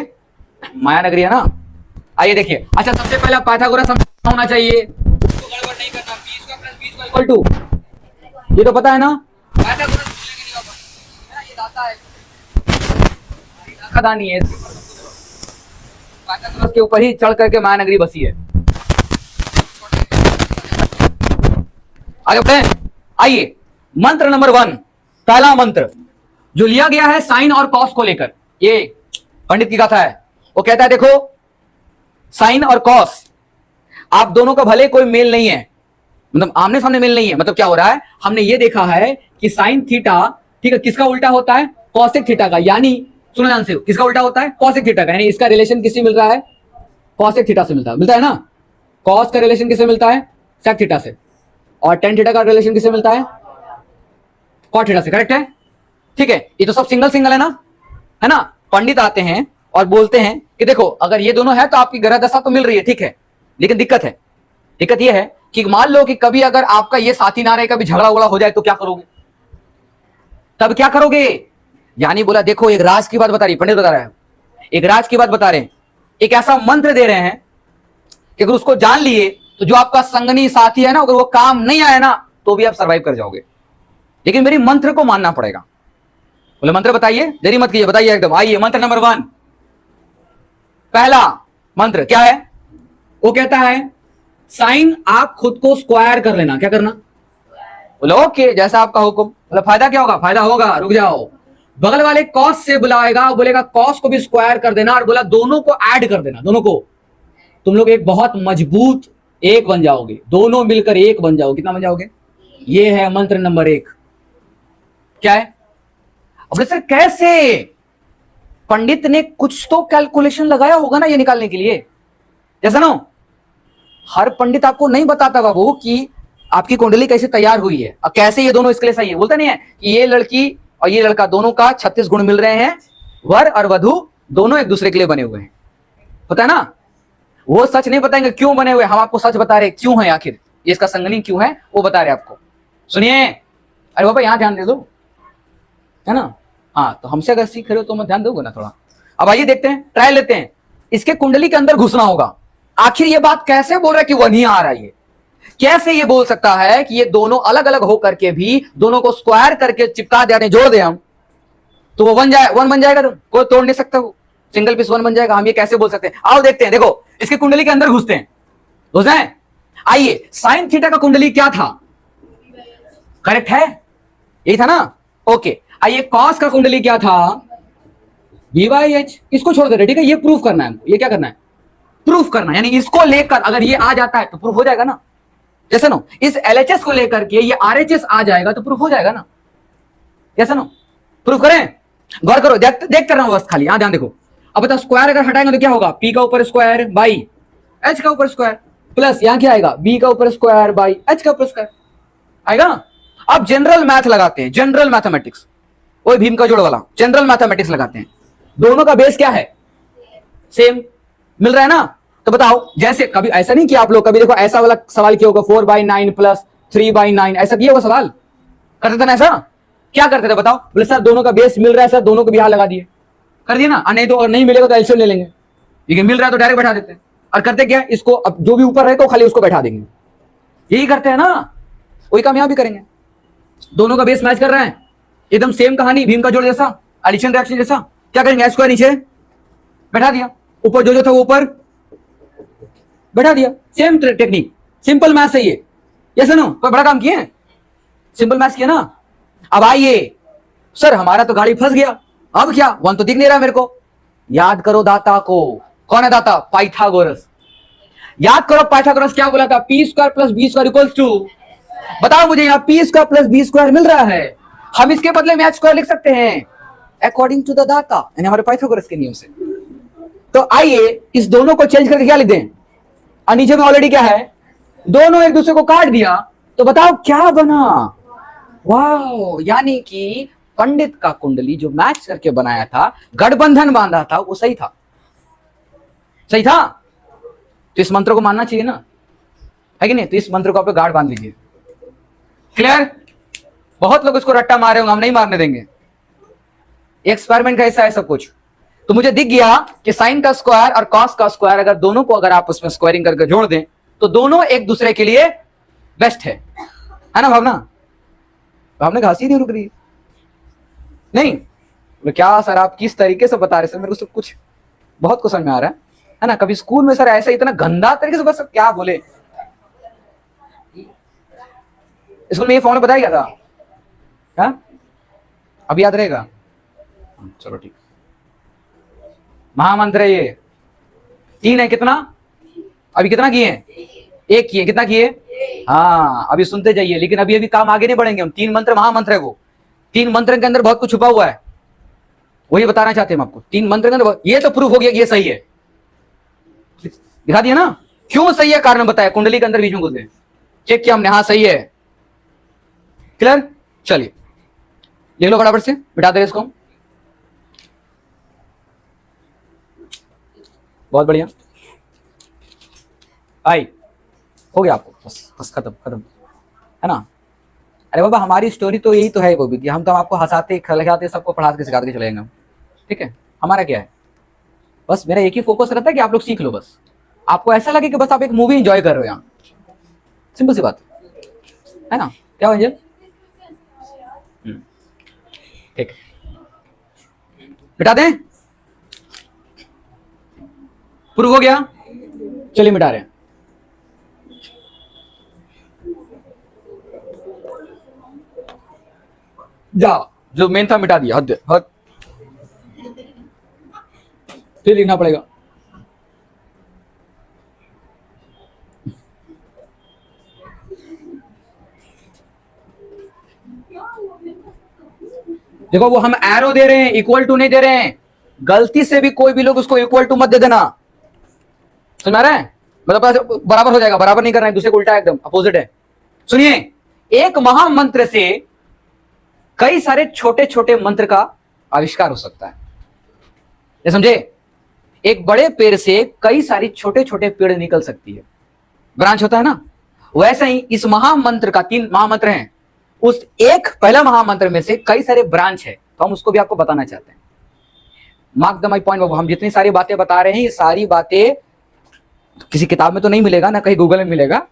मायानगरी है ना, आइए देखिए। अच्छा सबसे पहला पाइथागोरस होना चाहिए, उसको गड़बड़ नहीं करना, 20 का प्लस 20 का इक्वल टू, ये तो पता है ना, पाइथागोरस भूलेंगे नहीं अपन, है ना, ये दाता है खदानी है, पाइथागोरस के ऊपर ही चढ़ करके मायानगरी बसी है। आगे बढ़ते हैं, आइए मंत्र नंबर 1, पहला मंत्र जो लिया गया है साइन और कॉस को लेकर, ये पंडित की कथा है। वो कहता है देखो साइन और कॉस आप दोनों का भले कोई मेल नहीं है, मतलब आमने सामने मेल नहीं है, मतलब क्या हो रहा है, हमने ये देखा है कि साइन थीटा, ठीक है, किसका उल्टा होता है, कॉसेक थीटा का, यानी सुनो ध्यान से, किसका उल्टा होता है, कॉसेक थीटा का, यानी इसका रिलेशन किससे मिल रहा है, कॉसेक थीटा से मिलता है ना। कॉस का रिलेशन किससे मिलता है, सेक थीटा से, और टेन थीटा का रिलेशन किससे मिलता है, कॉट थीटा से, करेक्ट है, ठीक है। ये तो सब सिंगल सिंगल है ना। पंडित आते हैं और बोलते हैं कि देखो अगर ये दोनों है तो आपकी ग्रह दशा तो मिल रही है, ठीक है, लेकिन दिक्कत ये है कि मान लो कि कभी अगर आपका ये साथी ना रहे, कभी झगड़ा उगड़ा हो जाए तो क्या करोगे, तब क्या करोगे। यानी बोला देखो एक राज की बात बता रही, पंडित बता रहा है, एक राज की बात बता रहे हैं, एक ऐसा मंत्र दे रहे हैं कि अगर उसको जान लिए तो जो आपका संगनी साथी है ना, अगर वो काम नहीं आया ना तो भी आप सर्वाइव कर जाओगे, लेकिन मेरी मंत्र को मानना पड़ेगा। बोले मंत्र बताइए, देरी मत कीजिए, बताइए एकदम। आइए मंत्र नंबर 1, पहला मंत्र क्या है, वो कहता है साइन आप खुद को स्क्वायर कर लेना, क्या करना, बोलो ओके जैसा आपका हुक्म। बोला फायदा क्या होगा, फायदा होगा, रुक जाओ, बगल वाले कॉस से बुलाएगा, बोलेगा कॉस को भी स्क्वायर कर देना, और बोला दोनों को ऐड कर देना, दोनों को, तुम लोग एक बहुत मजबूत एक बन जाओगे, दोनों मिलकर एक बन जाओगे। कितना बन जाओगे, ये है मंत्र नंबर 1। क्या है, अब सर कैसे, पंडित ने कुछ तो कैलकुलेशन लगाया होगा ना ये निकालने के लिए, जैसा ना हर पंडित आपको नहीं बताता बाबू कि आपकी कुंडली कैसे तैयार हुई है और कैसे ये दोनों इसके लिए सही है। बोलता नहीं है कि ये लड़की और ये लड़का दोनों का 36 गुण मिल रहे हैं, वर और वधु दोनों एक दूसरे के लिए बने हुए हैं, पता है ना। वो सच नहीं बताएंगे क्यों बने हुए, हम आपको सच बता रहे क्यों है, आखिर ये इसका संगनी क्यों है वो बता रहे आपको। सुनिए, अरे बाबा यहां ध्यान दे दो, है ना, हाँ तो हमसे अगर सीख रहे हो तो मैं ध्यान दोगे ना थोड़ा। अब आइए देखते हैं, ट्रायल लेते हैं, इसके कुंडली के अंदर घुसना होगा। आखिर ये बात कैसे बोल रहा है कि वो नहीं आ रहा है, कैसे ये बोल सकता है कि ये दोनों अलग अलग होकर के भी दोनों को स्क्वायर करके चिपका दे, जोड़ दे हम तो वो वन बन जाएगा, तुम कोई तोड़ नहीं सकता, वो सिंगल पीस 1 बन जाएगा। हम ये कैसे बोल सकते हैं, आओ देखते हैं। देखो इसकी कुंडली के अंदर घुसते हैं। आइए साइन थीटा का कुंडली क्या था, करेक्ट है, यही था ना, ओके। आइए कॉस का कुंडली क्या था, V/H, इसको छोड़ दे, ठीक है, ये प्रूफ करना है हमको, ये क्या करना है, प्रूफ करना, यानी इसको लेकर अगर ये आ जाता है तो प्रूफ हो जाएगा ना, जैसे नो इस LHS को लेकर के ये RHS आ जाएगा तो प्रूफ हो जाएगा ना, जैसे नो प्रूफ करें, गौर करो, देख कर रहा हूं बस खाली, यहां ध्यान देखो। अब बताओ स्क्वायर अगर हटाएंगे तो क्या होगा, P का ऊपर स्क्वायर बाई H का ऊपर स्क्वायर, प्लस यहां क्या आएगा, B का ऊपर स्क्वायर बाई H का ऊपर स्क्वायर आएगा ना। अब जनरल मैथ लगाते हैं, जनरल मैथमेटिक्स, वही भीम का जोड़ वाला जनरल मैथमेटिक्स लगाते हैं। दोनों का बेस क्या है, सेम मिल रहा है ना। तो बताओ जैसे कभी ऐसा नहीं कि आप लोग कभी देखो ऐसा वाला सवाल किया होगा 4/9 प्लस 3/9, ऐसा किया होगा सवाल, करते थे ना ऐसा, क्या करते थे बताओ, बोले सर दोनों का बेस मिल रहा है सर, दोनों को भी यहां लगा दिए, कर दिए ना। नहीं तो और नहीं मिलेगा तो एलसीएम ले लेंगे, लेकिन मिल रहा है तो डायरेक्ट बैठा देते हैं। और करते क्या, इसको अब जो भी ऊपर रहेगा खाली उसको बैठा देंगे, यही करते हैं ना, वही काम यहां भी करेंगे। दोनों का बेस मैच कर रहा है, एकदम सेम कहानी, भीम का जोड़ जैसा, एडिशन रिएक्शन जैसा। क्या करेंगे, एच स्क्वायर नीचे बैठा दिया, ऊपर जो था वो ऊपर बैठा दिया, सेम टेक्निक, सिंपल मैथ्स है ये, यस नो, कोई बड़ा काम किए, सिंपल मैथ्स किया ना। अब आइए सर हमारा तो गाड़ी फंस गया, अब क्या, 1 तो दिख नहीं रहा मेरे को। याद करो दाता को, कौन है दाता, पाइथागोरस। याद करो पाइथागोरस क्या बोला था, P² + B² इक्वल्स टू, बताओ मुझे यहाँ P² + B² मिल रहा है, हम इसके बदले में H² लिख सकते हैं अकॉर्डिंग टू द दाता, यानी हमारे पाइथागोरस के नियम से। तो आइए इस दोनों को चेंज करके क्या लिख दें, और नीचे में ऑलरेडी क्या है, दोनों एक दूसरे को काट दिया, तो बताओ क्या बना, वाह, यानी कि पंडित का कुंडली जो मैच करके बनाया था, गठबंधन बांधा था, वो सही था, सही था। तो इस मंत्र को मानना चाहिए ना, है कि नहीं, तो इस मंत्र को आप गाढ़ बांध लीजिए, क्लियर। बहुत लोग इसको रट्टा मारे होंगे, हम नहीं मारने देंगे, एक्सपेरिमेंट का हिस्सा है सब कुछ। तो मुझे दिख गया कि साइन का स्क्वायर और कॉस का स्क्वायर अगर दोनों को अगर आप उसमें स्क्वायरिंग करके जोड़ दें तो दोनों एक दूसरे के लिए बेस्ट है ना भावना, भावना घासी नहीं रुक रही, नहीं बोले क्या सर आप किस तरीके से बता रहे सर, मेरे को सब कुछ बहुत कुछ समझ में आ रहा है ना। कभी स्कूल में सर ऐसे इतना गंदा तरीके से बस क्या बोले, स्कूल में ये फॉर्मूला बताया गया था, हाँ अब याद रहेगा, चलो ठीक। महामंत्र है ये, 3 है, कितना अभी कितना किए, 1 किए, कितना किए, हाँ अभी सुनते जाइए, लेकिन अभी काम आगे नहीं बढ़ेंगे हम। 3 मंत्र महामंत्र है वो, 3 मंत्र के अंदर बहुत कुछ छुपा हुआ है, वही बताना चाहते हैं हम आपको। 3 मंत्र के अंदर ये तो प्रूफ हो गया कि ये सही है, दिखा दिया ना क्यों सही है, कारण बताया, कुंडली के अंदर बीच में घुसे, चेक किया हमने, हाँ सही है, क्लियर। चलिए लिख लो फटाफट से, बिठा दे इसको, बहुत बढ़िया, आई हो गया आपको, बस बस खत्म खत्म, है ना। अरे बाबा हमारी स्टोरी तो यही तो है वो भी, कि हम तो आपको हंसाते खिलाते सबको पढ़ा के सिखाते चले जाएंगे, ठीक है। हमारा क्या है, बस मेरा एक ही फोकस रहता है कि आप लोग सीख लो, बस आपको ऐसा लगे कि बस आप एक मूवी एंजॉय कर रहे हो यहाँ, सिंपल सी बात है ना। क्या हो एंजल, ठीक मिटा दें, प्रूव हो गया, चलिए मिटा रहे हैं। जाओ, जो मेन था मिटा दिया, हद हद, फिर लिखना पड़ेगा। देखो वो हम एरो दे रहे हैं, इक्वल टू नहीं दे रहे हैं, गलती से भी कोई भी लोग उसको इक्वल टू मत दे देना, समझ में आ रहा है, मतलब बराबर हो जाएगा, बराबर नहीं करना है, दूसरे को उल्टा एकदम अपोजिट है। सुनिए, एक महामंत्र से कई सारे छोटे छोटे मंत्र का आविष्कार हो सकता है, ये समझे। एक बड़े पेड़ से कई सारी छोटे छोटे पेड़ निकल सकती है, ब्रांच होता है ना, वैसे ही इस महामंत्र का 3 महामंत्र हैं, उस एक पहला महामंत्र में से कई सारे ब्रांच है, तो हम उसको भी आपको बताना चाहते हैं। मार्क द माई पॉइंट बाबू, हम जितनी सारी बातें बता रहे हैं ये सारी बातें किसी किताब में तो नहीं मिलेगा ना, कहीं गूगल में मिलेगा,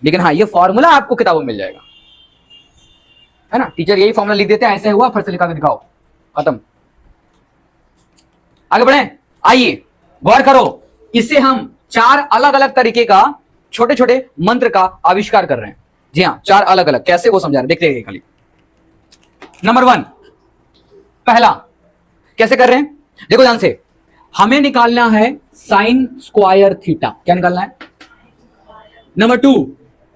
लेकिन हाँ ये फॉर्मूला आपको किताबों में मिल जाएगा, है ना। टीचर यही फॉर्मूला लिख देते हैं, ऐसे हुआ फिर से लिखा के दिखाओ, खत्म। आगे बढ़े, आइए गौर करो, इससे हम 4 अलग अलग तरीके का छोटे छोटे मंत्र का आविष्कार कर रहे हैं। जी हाँ, 4 अलग अलग, कैसे वो समझा रहे, देखते हैं खाली। नंबर 1, पहला कैसे कर रहे हैं, देखो ध्यान से, हमें निकालना है साइन स्क्वायर थीटा, क्या निकालना है। नंबर 2,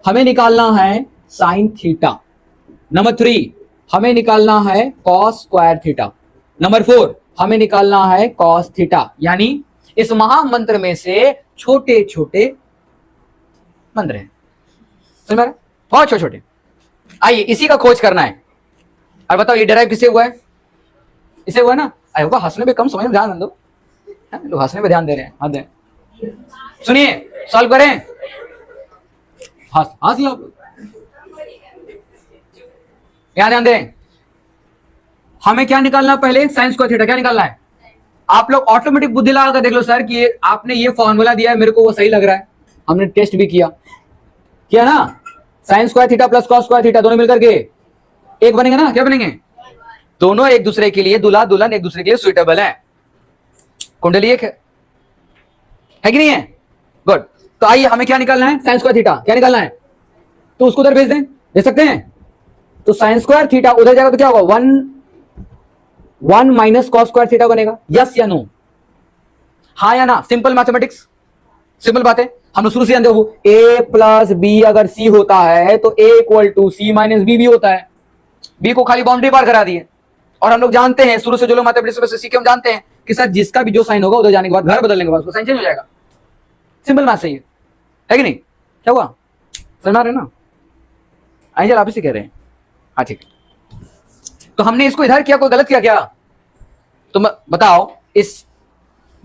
हमें निकालना है साइन थीटा। नंबर 3, हमें निकालना है कॉस स्क्वायर थीटा। नंबर 4, हमें निकालना है कॉस थीटा। यानी इस महामंत्र में से छोटे छोटे मंत्र हैं, समझ में, बहुत छोटे छोटे। आइए इसी का खोज करना है, और बताओ ये डेराइव किससे हुआ है, इससे हुआ है ना। अरे होगा, हंसने पे कम, समझ में ध्यान दो, लोग हंसने पे ध्यान दे रहे हैं, हाँ दे। सुनिए सॉल्व करें, हंस लो, यहाँ ध्यान दें। हमें क्या निकालना पहले, साइन स्क्वायर थीटा, क्या निकालना है। आप लोग ऑटोमेटिक बुद्धि लगा कर देख लो, सर कि आपने ये फॉर्मूला दिया है, मेरे को वो सही लग रहा है, हमने टेस्ट भी किया ना। Sign square theta plus cos square theta दोनों मिलकर के एक बनेंगे ना, क्या बनेंगे, दोनों एक दूसरे के लिए, दूल्हा दुल्हन एक दूसरे के लिए सुइटेबल है, कुंडली एक है कि नहीं है, गुड। तो आइए हमें क्या निकालना है, साइन स्क्वायर थीटा, क्या निकालना है, तो उसको उधर भेज दें, दे सकते हैं। तो साइन स्क्वायर थीटा उधर जाएगा तो क्या होगा, 1 माइनस कॉस स्क्वायर थीटा बनेगा, यस या नो, हाँ या ना, सिंपल मैथमेटिक्स, सिंपल बात है। हम लोग शुरू से जानते हो a प्लस बी अगर c होता है तो a equal to c minus B भी होता है, b को खाली बाउंड्री पार करा दिए। और हम लोग जानते हैं शुरू से, जो लोग मैथमेटिक्स में सीखे हम जानते हैं कि सर जिसका भी जो साइन होगा उधर जाने के बाद, घर बदलने के बाद उसको साइन चेंज हो जाएगा, सिंपल मैथ सही है कि नहीं। क्या हुआ, समझ रहे ना, आइए आप इसे कह रहे हैं, हाँ ठीक है। तो हमने इसको इधर किया, कोई गलत किया क्या, तो बताओ, इस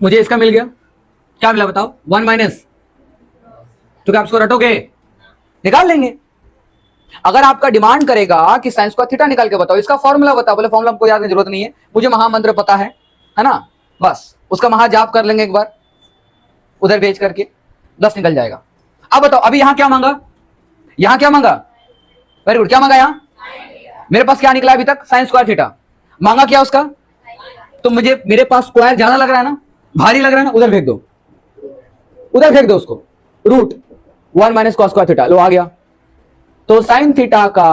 मुझे इसका मिल गया, क्या मिला बताओ, 1 माइनस, तो क्या आप इसको रटोगे, निकाल लेंगे। अगर आपका डिमांड करेगा कि साइन स्क्वायर थीटा निकाल के बताओ, इसका फॉर्मूला बताओ, बोले फॉर्मूला हमको याद करने की जरूरत नहीं है, मुझे महामंत्र पता है ना, बस उसका महाजाप कर लेंगे एक बार उधर भेज करके, 10 निकल जाएगा। अब बताओ अभी यहां क्या मांगा, यहां क्या मांगा, वेरी गुड, क्या मांगा यहां, मेरे पास क्या निकला अभी तक, साइन स्क्वायर थीटा मांगा, क्या उसका तो मुझे मेरे पास स्क्वायर ज्यादा लग रहा है ना, भारी लग रहा है ना, उधर फेंक दो, उधर फेंक दो उसको, root 1 minus cos square theta, लो आ गया। तो साइन थीटा का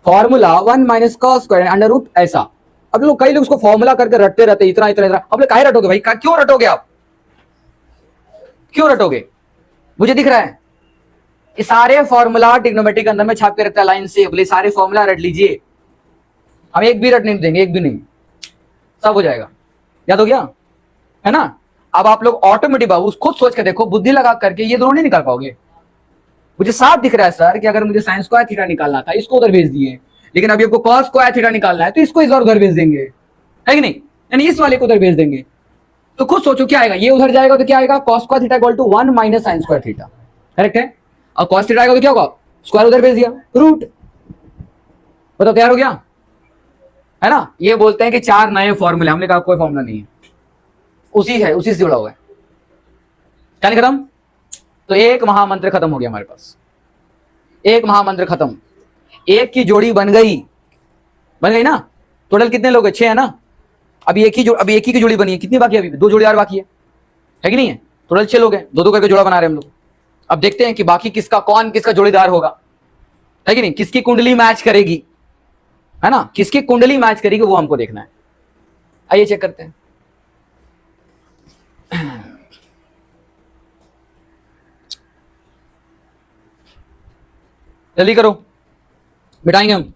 formula 1 minus cos square under root ऐसा। अब लोग कई लोग उसको फॉर्मूला करके रटते रहते, इतना इतना इतना। अब लोग काहे रटोगे भाई, क्यों रटोगे आप, क्यों रटोगे? मुझे दिख रहा है ये सारे फॉर्मूला ट्रिग्नोमेट्री के अंदर में छाप के रखता है लाइन से, बोले सारे फॉर्मूला रट लीजिए, हम एक भी रट नहीं देंगे, एक भी नहीं, सब हो जाएगा। याद हो गया है ना? अब आप लोग ऑटोमेटिक बाबू खुद सोच के देखो, बुद्धि लगा करके ये दोनों नहीं निकाल पाओगे। मुझे साफ दिख रहा है सर कि अगर मुझे साइन स्क्वायर थीटा निकालना था इसको उधर भेज दिए, लेकिन अभी आपको कॉस स्क्वायर थीटा निकालना है तो इसको इस बार उधर भेज देंगे, है कि नहीं? यानी इस वाले को उधर भेज देंगे। तो खुद सोचो क्या आएगा, ये उधर जाएगा तो क्या आएगा, cos square theta equal to 1 minus sine square theta, correct है? और कॉस थीटा आएगा तो क्या होगा, स्क्वायर उधर भेज दिया, रूट। बताओ तैयार हो गया है ना? ये बोलते हैं कि 4 नए फॉर्मूले, हमने कहा कोई फॉर्मूला नहीं है, उसी है, उसी से जुड़ा हुआ है। क्या नहीं खत्म? तो एक महामंत्र खत्म हो गया हमारे पास, एक महामंत्र खत्म, एक की जोड़ी बन गई, बन गई ना? टोटल कितने लोग, 6 है ना? अभी एक ही की जोड़ी बनी है, कितनी बाकी है? अभी 2 जोड़ी और बाकी है कि नहीं है? टोटल 6 लोग हैं, 2-2 करके जोड़ा बना रहे हैं हम लोग। अब देखते हैं कि बाकी किसका, कौन किसका जोड़ीदार होगा, है कि नहीं? किसकी कुंडली मैच करेगी, है ना? किसकी कुंडली मैच करेगी वो हमको देखना है। आइए चेक करते हैं। जल्दी करो, बिठाएंगे हम।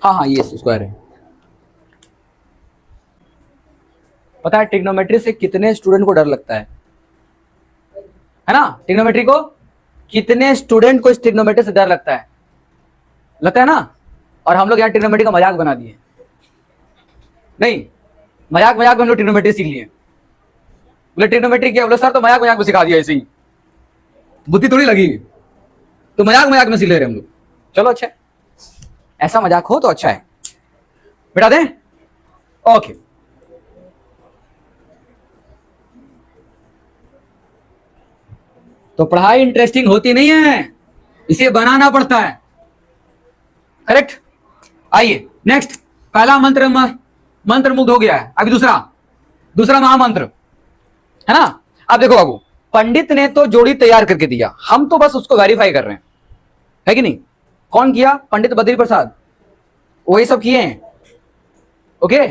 हाँ हाँ ये स्क्वायर है। पता है ट्रिग्नोमेट्री से कितने स्टूडेंट को डर लगता है ना? ट्रिग्नोमेट्री को कितने स्टूडेंट को इस ट्रिग्नोमेट्री से डर लगता है ना? और हम लोग यहाँ ट्रिग्नोमेट्री का मजाक बना दिए। नहीं, मजाक में हम लोग ट्रिग्नोमेट्री सीख लिए। बोले ट्रिग्नोमेट्री क्या? बोले सर तो मजाक में सिखा दिया, ऐसे ही बुद्धि थोड़ी लगी, तो मजाक में सीख ले रहे हम लोग। चलो अच्छा है, ऐसा मजाक हो तो अच्छा है, बिठा दें? ओके। तो पढ़ाई इंटरेस्टिंग होती नहीं है, इसे बनाना पड़ता है, करेक्ट? आइए नेक्स्ट, पहला मंत्र मंत्र मुग्ध हो गया है। अभी दूसरा महामंत्र है ना? अब देखो बाबू, पंडित ने तो जोड़ी तैयार करके दिया, हम तो बस उसको वेरीफाई कर रहे हैं, है कि नहीं? कौन किया? पंडित बद्री प्रसाद, वही सब किए हैं, ओके,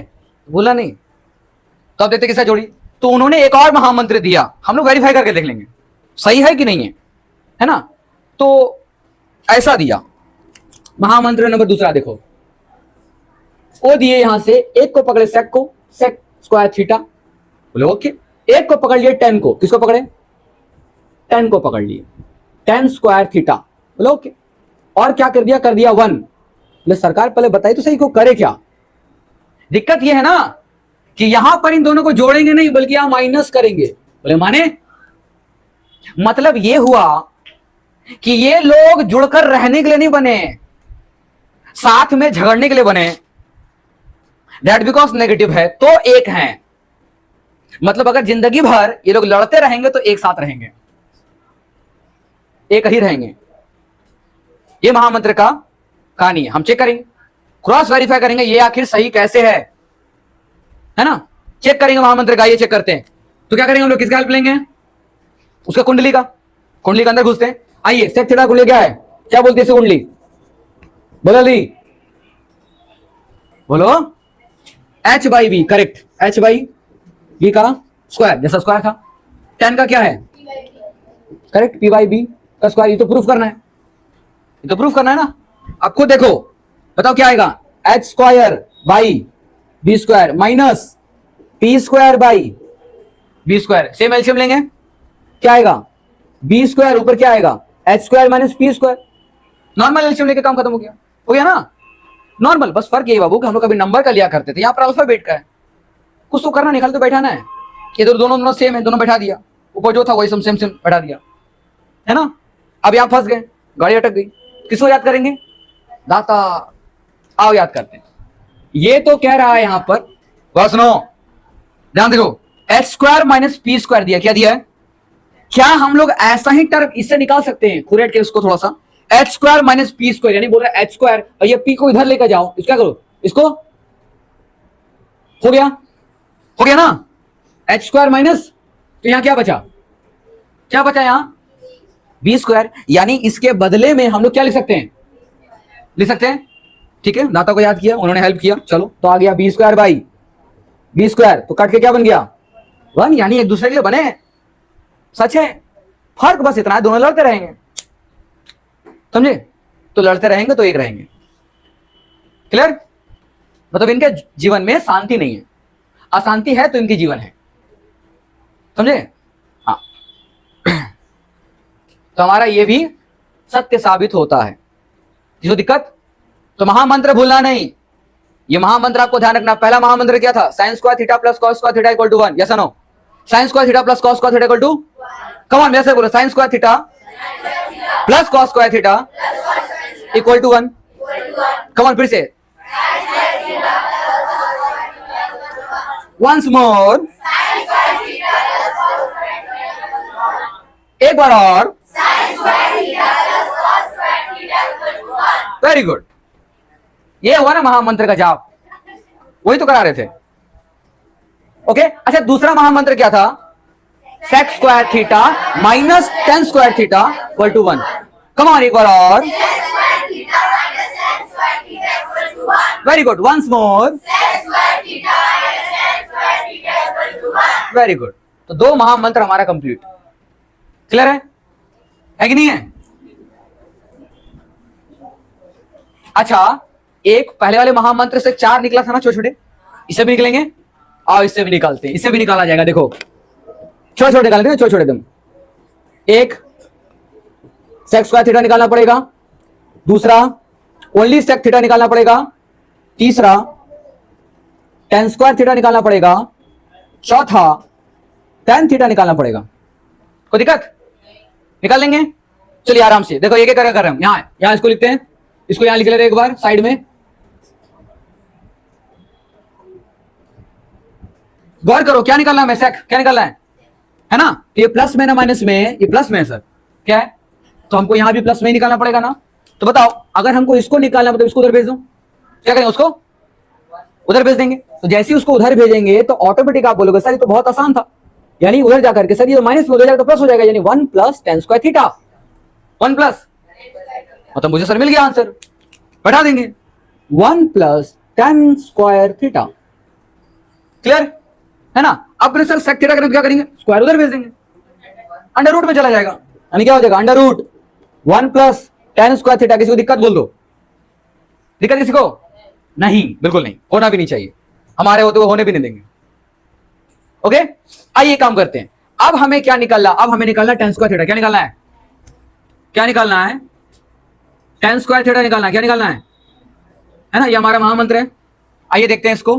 भूला नहीं। तो अब देखते किसका जोड़ी। तो उन्होंने एक और महामंत्र दिया, हम लोग वेरीफाई करके देख लेंगे सही है कि नहीं है ना? तो ऐसा दिया महामंत्र नंबर दूसरा, देखो वो दिए यहां से, एक को पकड़े सेक को, सेक स्क्वायर थीटा, बोले ओके। एक को पकड़ लिए टेन को, किसको पकड़े? टेन को पकड़ लिए, टेन स्क्वायर थीटा, बोले ओके। और क्या कर दिया? 1। बोले सरकार पहले बताइए तो सही को करे क्या? दिक्कत ये है ना कि यहां पर इन दोनों को जोड़ेंगे नहीं बल्कि यहां माइनस करेंगे। बोले माने मतलब ये हुआ कि ये लोग जुड़कर रहने के लिए नहीं बने, साथ में झगड़ने के लिए बने। दैट बिकॉज नेगेटिव है तो एक है, मतलब अगर जिंदगी भर ये लोग लड़ते रहेंगे तो एक साथ रहेंगे, एक ही रहेंगे। ये महामंत्र का कहानी है, हम चेक करेंगे, क्रॉस वेरीफाई करेंगे ये आखिर सही कैसे है ना? चेक करेंगे महामंत्र का, ये चेक करते हैं। तो क्या करेंगे हम लोग, किसका हेल्प लेंगे? उसका कुंडली का अंदर घुसते हैं। आइए सेक थीटा कुंडली क्या है, क्या बोलती है कुंडली? बोलो ली, बोलो h/v, करेक्ट, h/v का स्क्वायर, जैसा स्क्वायर था। 10 का क्या है? करेक्ट, p/b का स्क्वायर। ये तो प्रूफ करना है, ना? अब खुद देखो, बताओ क्या आएगा? h square by b square minus p square by b square, same LCM लेंगे, क्या आएगा? b स्क्वायर, ऊपर क्या आएगा? h square minus p square. Normal LCM लेके काम खत्म हो गया ना? नॉर्मल, बस फर्क ये बाबू कि हम लोग कभी नंबर का लिया करते थे, यहाँ पर अल्फाबेट का है, कुछ तो करना, निकाल तो बैठाना है। इधर दोनों सेम है, दोनों बैठा दिया, ऊपर जो था वही सेम बैठा दिया, है ना? अब यहाँ फंस गए, गाड़ी अटक गई, किसको याद करेंगे? दाता। आओ याद करते हैं। ये तो कह रहा है यहां पर, बस सुनो, ध्यान देखो, H square minus P square दिया, क्या दिया है? क्या हम लोग ऐसा ही टर्म इससे निकाल सकते हैं? खुरेट के उसको थोड़ा सा, H square minus P square, यानी बोल रहा है एच स्क्वायर और ये पी को इधर लेकर जाओ, इसका करो, इसको हो गया, हो गया ना, एच स्क्वायर माइनस, तो यहां क्या बचा, क्या बचा यहां बी स्क्वायर, यानी इसके बदले में हम लोग क्या लिख सकते हैं, लिख सकते हैं, ठीक है, दाता को याद किया, उन्होंने हेल्प किया, चलो तो आ गया B square by B square, तो कट के क्या बन गया 1, यानी एक दूसरे के लिए बने, सच है, फर्क बस इतना है दोनों लड़ते रहेंगे, समझे, तो लड़ते रहेंगे तो एक रहेंगे, क्लियर, मतलब इनके जीवन में शांति नहीं है, अशांति है तो इनकी जीवन है, समझे, हाँ तो हमारा ये भी सत्य साबित होता है, जिसको दिक्कत, तो महामंत्र भूलना नहीं, ये महामंत्र आपको ध्यान रखना, पहला महामंत्र क्या था, sine square theta plus cos square theta equal to 1, yes और no, sine square theta plus cos square theta equal to, come on मेरे से बोलो, sine square theta plus cos square theta equal to 1, come on फिर से, once more, एक बार और, very good, ये हुआ ना महामंत्र का जाप, वही तो करा रहे थे, ओके। अच्छा दूसरा महामंत्र क्या था, sec square theta minus tan square theta equal to 1, come on एक बार और, very good, once more, very good, तो दो महामंत्र हमारा कंप्लीट, क्लियर है कि नहीं है। अच्छा एक पहले वाले महामंत्र से 4 निकला था ना छोटे छोटे, इससे भी निकलेंगे, और इससे भी निकालते हैं, इससे भी निकाला जाएगा, देखो छोटे छोटे निकालते हैं, छोटे छोटे तुम, एक सेक स्क्वायर थीटा निकालना पड़ेगा, दूसरा ओनली सेक थीटा निकालना पड़ेगा, तीसरा टेन स्क्वायर थीटा निकालना पड़ेगा, चौथा टेन थीटा निकालना पड़ेगा, कोई दिक्कत, निकाल लेंगे, चलिए आराम से, देखो एक एक कर रहे हैं, यहां इसको लिखते हैं, इसको यहां लिख ले रहे एक बार साइड में, गौर करो क्या निकालना है, सेक क्या निकालना है ना, तो ये प्लस में ना माइनस में, ये प्लस में है सर, क्या है, तो हमको यहां भी प्लस में ही निकालना पड़ेगा ना, तो बताओ अगर हमको इसको निकालना मतलब इसको उधर भेज दो, क्या करेंगे, उसको उधर भेज देंगे, तो जैसे ही उसको उधर भेजेंगे तो ऑटोमेटिक आप बोलोगे सर ये तो बहुत आसान था, यानी उधर जाकर के सर ये माइनस में हो जाएगा तो प्लस हो जाएगा, यानी 1 plus tan square theta, 1 plus, मतलब मुझे सर मिल गया आंसर, बैठा देंगे 1 plus tan square theta, clear है ना। अब सर सेक थीटा करें तो क्या करेंगे, स्क्वायर उधर भेज देंगे, अंडर रूट में चला जाएगा, यानी क्या हो जाएगा under root 1 plus tan square theta, किसी को दिक्कत बोल दो, दिक्कत किसी को नहीं, बिल्कुल नहीं, होना भी नहीं चाहिए, हमारे होते हुए होने भी नहीं देंगे, ओके। आइए काम करते हैं, अब हमें क्या निकालना, अब हमें निकालना टेन स्क्वायर थीटा, क्या निकालना है, क्या निकालना है, टेन स्क्वायर थीटा निकालना है, क्या निकालना है ना, ये हमारा महामंत्र है। आइए देखते हैं इसको,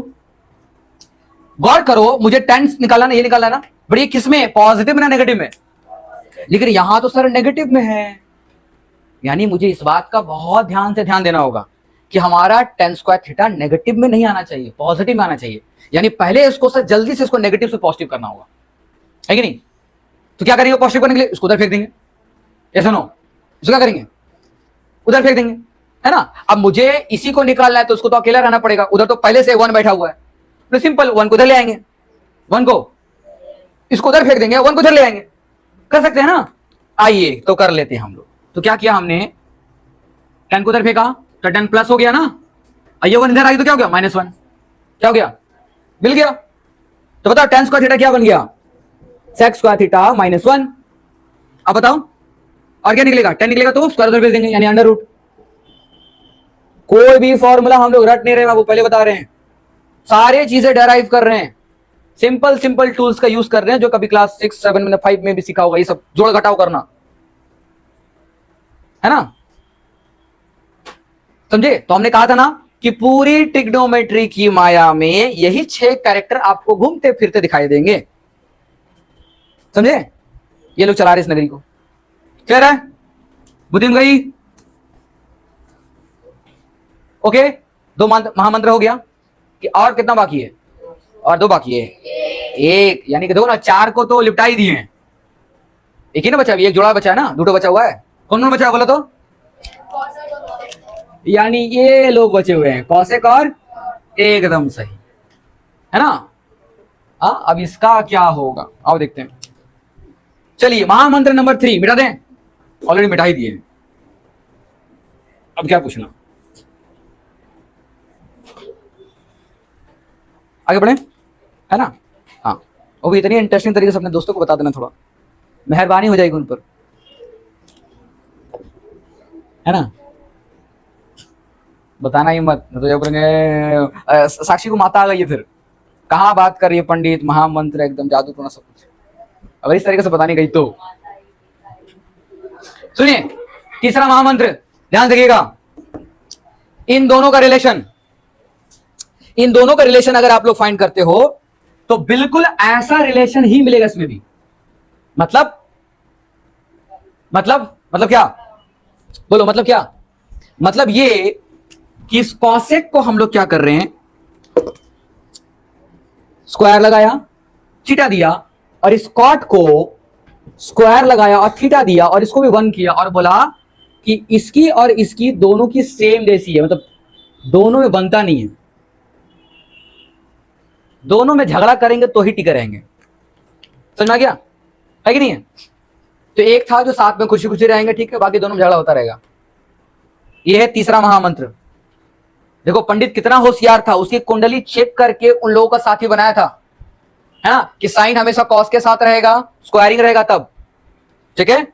गौर करो, मुझे टेन निकालना है, ये निकालना है ना, बट ये किस में, पॉजिटिव में ना नेगेटिव में, लेकिन यहां तो सर नेगेटिव में है, यानी मुझे इस बात का बहुत ध्यान से ध्यान देना होगा कि हमारा टेन स्क्वायर थीटा नेगेटिव में नहीं आना चाहिए, पॉजिटिव में आना चाहिए, यानी पहले इसको सर जल्दी से इसको नेगेटिव से पॉजिटिव करना होगा, है कि नहीं, तो क्या करेंगे पॉजिटिव करने के लिए, इसको उधर फेंक देंगे, ऐसा नो, इसको क्या करेंगे उधर फेंक देंगे, है ना। अब मुझे इसी को निकालना है तो उसको तो अकेला रहना पड़ेगा, उधर तो पहले से 1 बैठा हुआ है, तो सिंपल 1 को उधर ले आएंगे, 1 को इसको उधर फेंक देंगे, 1 को उधर ले आएंगे, कर सकते हैं ना, आइए तो कर लेते हैं हम लोग, तो क्या किया हमने 10 को उधर फेंका तो 10 प्लस हो गया ना, आइए 1 इधर आई तो क्या हो गया -1, क्या हो गया, मिल गया, तो बताओ टेन स्क्वायर थीटा क्या बन गया, सेक स्क्वायर थीटा -1, अब बताओ और क्या निकलेगा, 10 निकलेगा तो स्क्वायर उधर भेज देंगे, यानी अंडर रूट, कोई भी फॉर्मूला हम लोग रट नहीं रहे बाबू, पहले बता रहे हैं, सारे चीजें डेराइव कर रहे हैं, सिंपल सिंपल टूल्स का यूज कर रहे हैं जो कभी क्लास 6, 7 में 5 में भी सीखा होगा, ये सब जोड़ घटाव करना, है ना, समझे। तो हमने कहा था ना कि पूरी ट्रिग्नोमेट्री की माया में यही 6 कैरेक्टर आपको घूमते फिरते दिखाई देंगे, समझे, ये लोग चला रहे इस नगरी को, क्लियर है, बुद्धि में गई, ओके। 2 महामंत्र हो गया कि और कितना बाकी है, और 2 बाकी है, एक, यानी कि देखो ना 4 को तो लिपटा ही दिए हैं, एक ही ना बचा, एक जोड़ा बचा है ना, 2 बचा हुआ है, कौन बचा बोला तो, यानी ये लोग बचे हुए हैं, कौशिक और एकदम सही, है ना। अब इसका क्या होगा, आओ देखते हैं। चलिए महामंत्र नंबर 3 मिटा दें, ऑलरेडी मिटा ही दिए। अब क्या पूछना, आगे बढ़े, है ना। हाँ, वो भी इतनी इंटरेस्टिंग तरीके से अपने दोस्तों को बता देना, थोड़ा मेहरबानी हो जाएगी उन पर, है ना। बताना ही मत, तो जब बोलेंगे साक्षी को माता आ गई है, फिर कहाँ बात कर रही है पंडित, महामंत्र एकदम जादू टोना सब कुछ। अगर इस तरीके से बतानी गई तो सुनिए, तीसरा महामंत्र ध्यान रखिएगा। इन दोनों का रिलेशन अगर आप लोग फाइंड करते हो तो बिल्कुल ऐसा रिलेशन ही मिलेगा इसमें भी। मतलब क्या बोलो, मतलब क्या, मतलब ये कि इस कॉसेक को हम लोग क्या कर रहे हैं, स्क्वायर लगाया, थीटा दिया, और इस कॉट को स्क्वायर लगाया और थीटा दिया, और इसको भी 1 किया, और बोला कि इसकी और इसकी दोनों की सेम जैसी है, मतलब दोनों में बनता नहीं है, दोनों में झगड़ा करेंगे तो ही टिके रहेंगे। समझ में आ गया है कि नहीं है। तो एक था जो साथ में खुशी खुशी रहेंगे, ठीक है, बाकी दोनों में झगड़ा होता रहेगा। यह है तीसरा महामंत्र। देखो पंडित कितना होशियार था, उसकी कुंडली चेक करके उन लोगों का साथी बनाया था, है ना, कि साइन हमेशा कॉस के साथ रहेगा, स्क्वायरिंग रहेगा तब, ठीक है,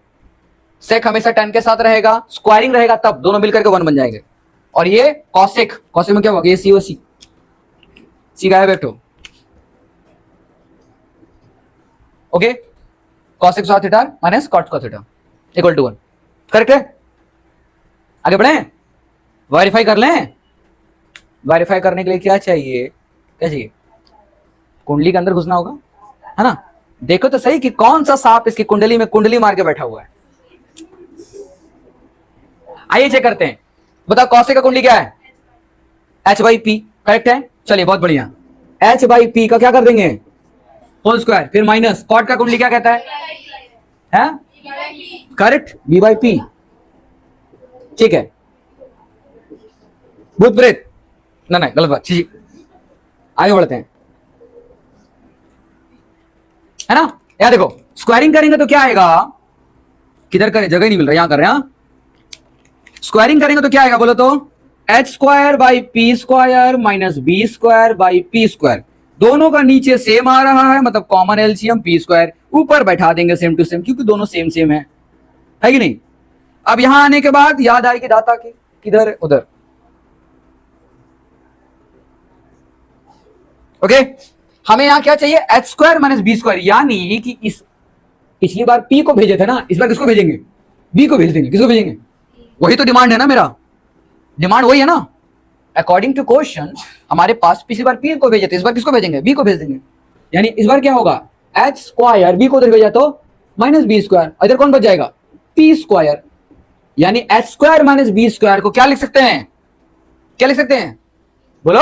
सेक हमेशा टेन के साथ रहेगा, स्क्वायरिंग रहेगा तब, दोनों मिलकर के 1 बन जाएंगे। और ये कॉसेक में क्या होगा, ये सी ओ सी का है बैठो, ओके, कॉसेक साथ थीटा माइनस कॉट का थीटा इक्वल टू 1 करके आगे बढ़े, वेरीफाई कर लें। वेरीफाई करने के लिए क्या चाहिए, कुंडली के अंदर घुसना होगा, है ना। देखो तो सही कि कौन सा सांप इसकी कुंडली में कुंडली मार के बैठा हुआ है। आइए चेक करते हैं, बताओ कॉसेक का कुंडली क्या है, h/p, करेक्ट है। चलिए बहुत बढ़िया, h/p का क्या कर देंगे, होल स्क्वायर, फिर माइनस कॉट का कुंडली क्या कहता है, करेक्ट, b/p, ठीक है। भूत प्रेत, नहीं गलत बात, ठीक, आगे बढ़ते हैं, है ना। यार देखो स्क्वायरिंग करेंगे तो क्या आएगा, किधर करें, जगह ही नहीं मिल रहा, यहां कर रहे हैं। स्क्वायरिंग करेंगे तो क्या आएगा बोलो तो, h² / p² - b² / p², दोनों का नीचे सेम आ रहा है, मतलब कॉमन एलसीएम p², ऊपर बैठा देंगे सेम टू सेम, क्योंकि दोनों सेम है कि नहीं। अब यहां आने के बाद याद आएगी दाता की, किधर, उधर, ओके। हमें यहां क्या चाहिए, h² - b², यानी कि इस पिछली बार p को भेजे थे ना, इस बार किसको भेजेंगे, b को भेज देंगे। किसको भेजेंगे, वही तो डिमांड है ना, मेरा डिमांड वही है ना। अकॉर्डिंग टू क्वेश्चन हमारे पास पिछली बार p को भेजे थे, इस बार किसको भेजेंगे, b को भेज देंगे। यानी इस बार क्या होगा, h² b को उधर भेजा तो -b², इधर कौन बच जाएगा, p², यानी h² - b² को क्या लिख सकते हैं, बोलो,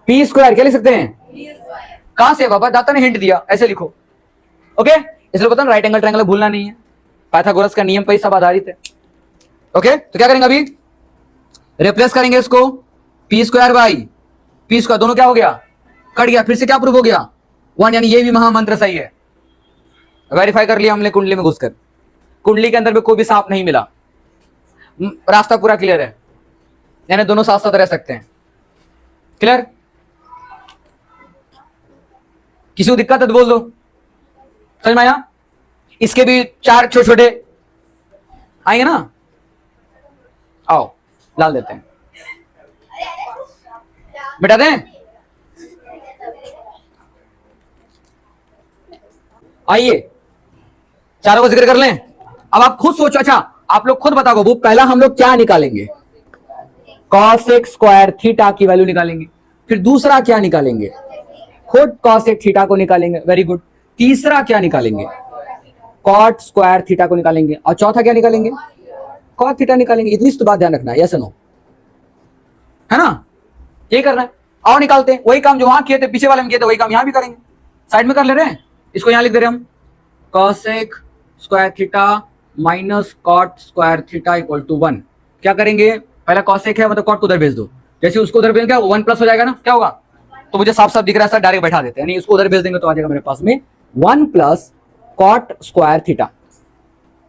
p² क्या लिख सकते हैं, कहां से बाबा, दाता ने हिंट दिया, ऐसे लिखो, ओके। इसलिए पता ना राइट एंगल ट्रायंगल भूलना नहीं है, पाइथागोरस का नियम पर सब आधारित है, ओके। तो क्या करेंगे, अभी रिप्लेस करेंगे इसको, p² / p², दोनों क्या हो गया, कट गया, फिर से क्या प्रूफ हो गया, 1, यानी ये भी महामंत्र सही है। वेरीफाई कर लिया हमने कुंडली में घुसकर, कुंडली के अंदर में कोई भी सांप नहीं मिला, रास्ता पूरा क्लियर है, यानी दोनों साथ साथ रह सकते हैं, क्लियर। किसी को दिक्कत है तो बोल दो, समझ में आया। इसके भी 4 छोटे छोटे आएंगे ना, आओ डाल देते हैं, मिटा दें। आइए चारों को जिक्र कर लें। अब आप खुद सोचो, अच्छा आप लोग खुद बताओ, वो पहला हम लोग क्या निकालेंगे, कॉसेक स्क्वायर थीटा की वैल्यू निकालेंगे, फिर दूसरा क्या निकालेंगे, खुद कॉसेक थीटा को निकालेंगे, वेरी गुड। तीसरा क्या निकालेंगे, कॉट स्क्वायर थीटा को निकालेंगे, और चौथा क्या निकालेंगे, कॉट थीटा निकालेंगे। इतनी तो बात ध्यान रखना है, यस नो, है ना, ये करना है। और निकालते हैं, वही काम जो वहां किए थे, पीछे वाले में किए थे, वही काम यहां भी करेंगे, साइड में कर ले रहे हैं, इसको यहां लिख दे रहे हैं हम, cosec square theta minus cot square theta equal to 1। क्या करेंगे, पहला कॉसेक है, मतलब कॉट को उधर भेज दो, जैसे उसको उधर भेज क्या 1 प्लस हो जाएगा ना, क्या होगा तो मुझे साफ साफ दिख रहा है सर, डायरेक्ट बैठा देते हैं, यानी इसको उधर भेज देंगे तो आ जाएगा मेरे पास में 1 plus cot square theta,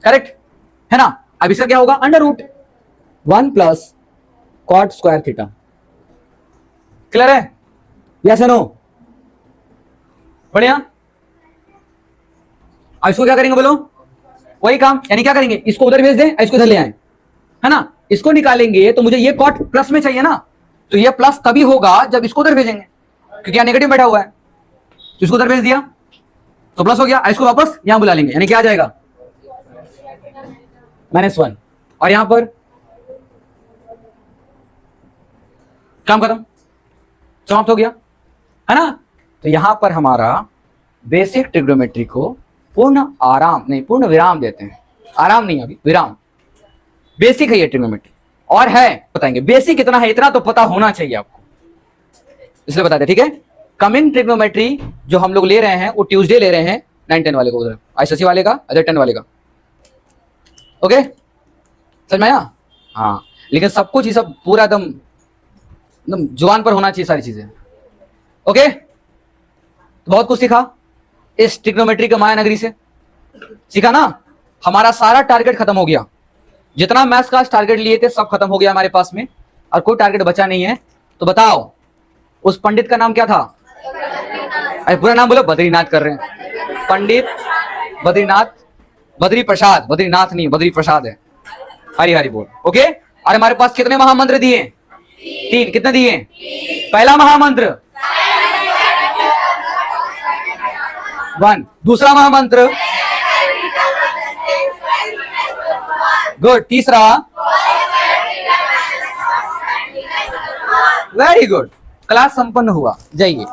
correct है ना। अब इसका क्या होगा, under root 1 plus cot square theta. Clear है, यस या नो? बढ़िया। अब इसको क्या करेंगे बोलो, वही काम, यानी क्या करेंगे, इसको उधर भेज दें, इसको इधर ले आए, है ना। इसको निकालेंगे तो मुझे ये कॉट प्लस में चाहिए ना, तो ये प्लस तभी होगा जब इसको उधर भेजेंगे, क्योंकि यहां नेगेटिव बैठा हुआ है, तो इसको उधर भेज दिया तो प्लस हो गया। इसको वापस यहां बुला लेंगे, यानी क्या आ जाएगा -1, और यहां पर काम खत्म, समाप्त हो गया, है ना। तो यहां पर हमारा बेसिक ट्रिग्नोमेट्री को पूर्ण आराम नहीं, पूर्ण विराम देते हैं, आराम नहीं अभी विराम, बेसिक है ये ट्रिग्नोमेट्री, और है बताएंगे बेसिक कितना है, इतना तो पता होना चाहिए आपको, इसलिए बताते, ठीक है। कमिंग ट्रिग्नोमेट्री जो हम लोग ले रहे हैं वो ट्यूसडे ले रहे हैं 9-10 वाले को, उधर आईसीएसई वाले का, अदर 10 वाले का, ओके समझ में आया। हाँ, लेकिन सब कुछ ये सब पूरा एकदम जुबान पर होना चाहिए सारी चीजें, ओके। तो बहुत कुछ सीखा इस ट्रिग्नोमेट्री के माया नगरी से, सीखा ना। हमारा सारा टारगेट खत्म हो गया, जितना मैथ्स का टारगेट लिए थे सब खत्म हो गया हमारे पास में, और कोई टारगेट बचा नहीं है। तो बताओ उस पंडित का नाम क्या था, अरे पूरा नाम बोलो, बद्रीनाथ कर रहे हैं, पंडित बद्रीनाथ, बद्री प्रसाद, बद्रीनाथ नहीं बद्री प्रसाद है, हरी हरी बोल, ओके। और हमारे पास कितने महामंत्र दिए, 3, कितने दिए, पहला महामंत्र 1, दूसरा महामंत्र गुड, तीसरा वेरी गुड, क्लास संपन्न हुआ, जाइए।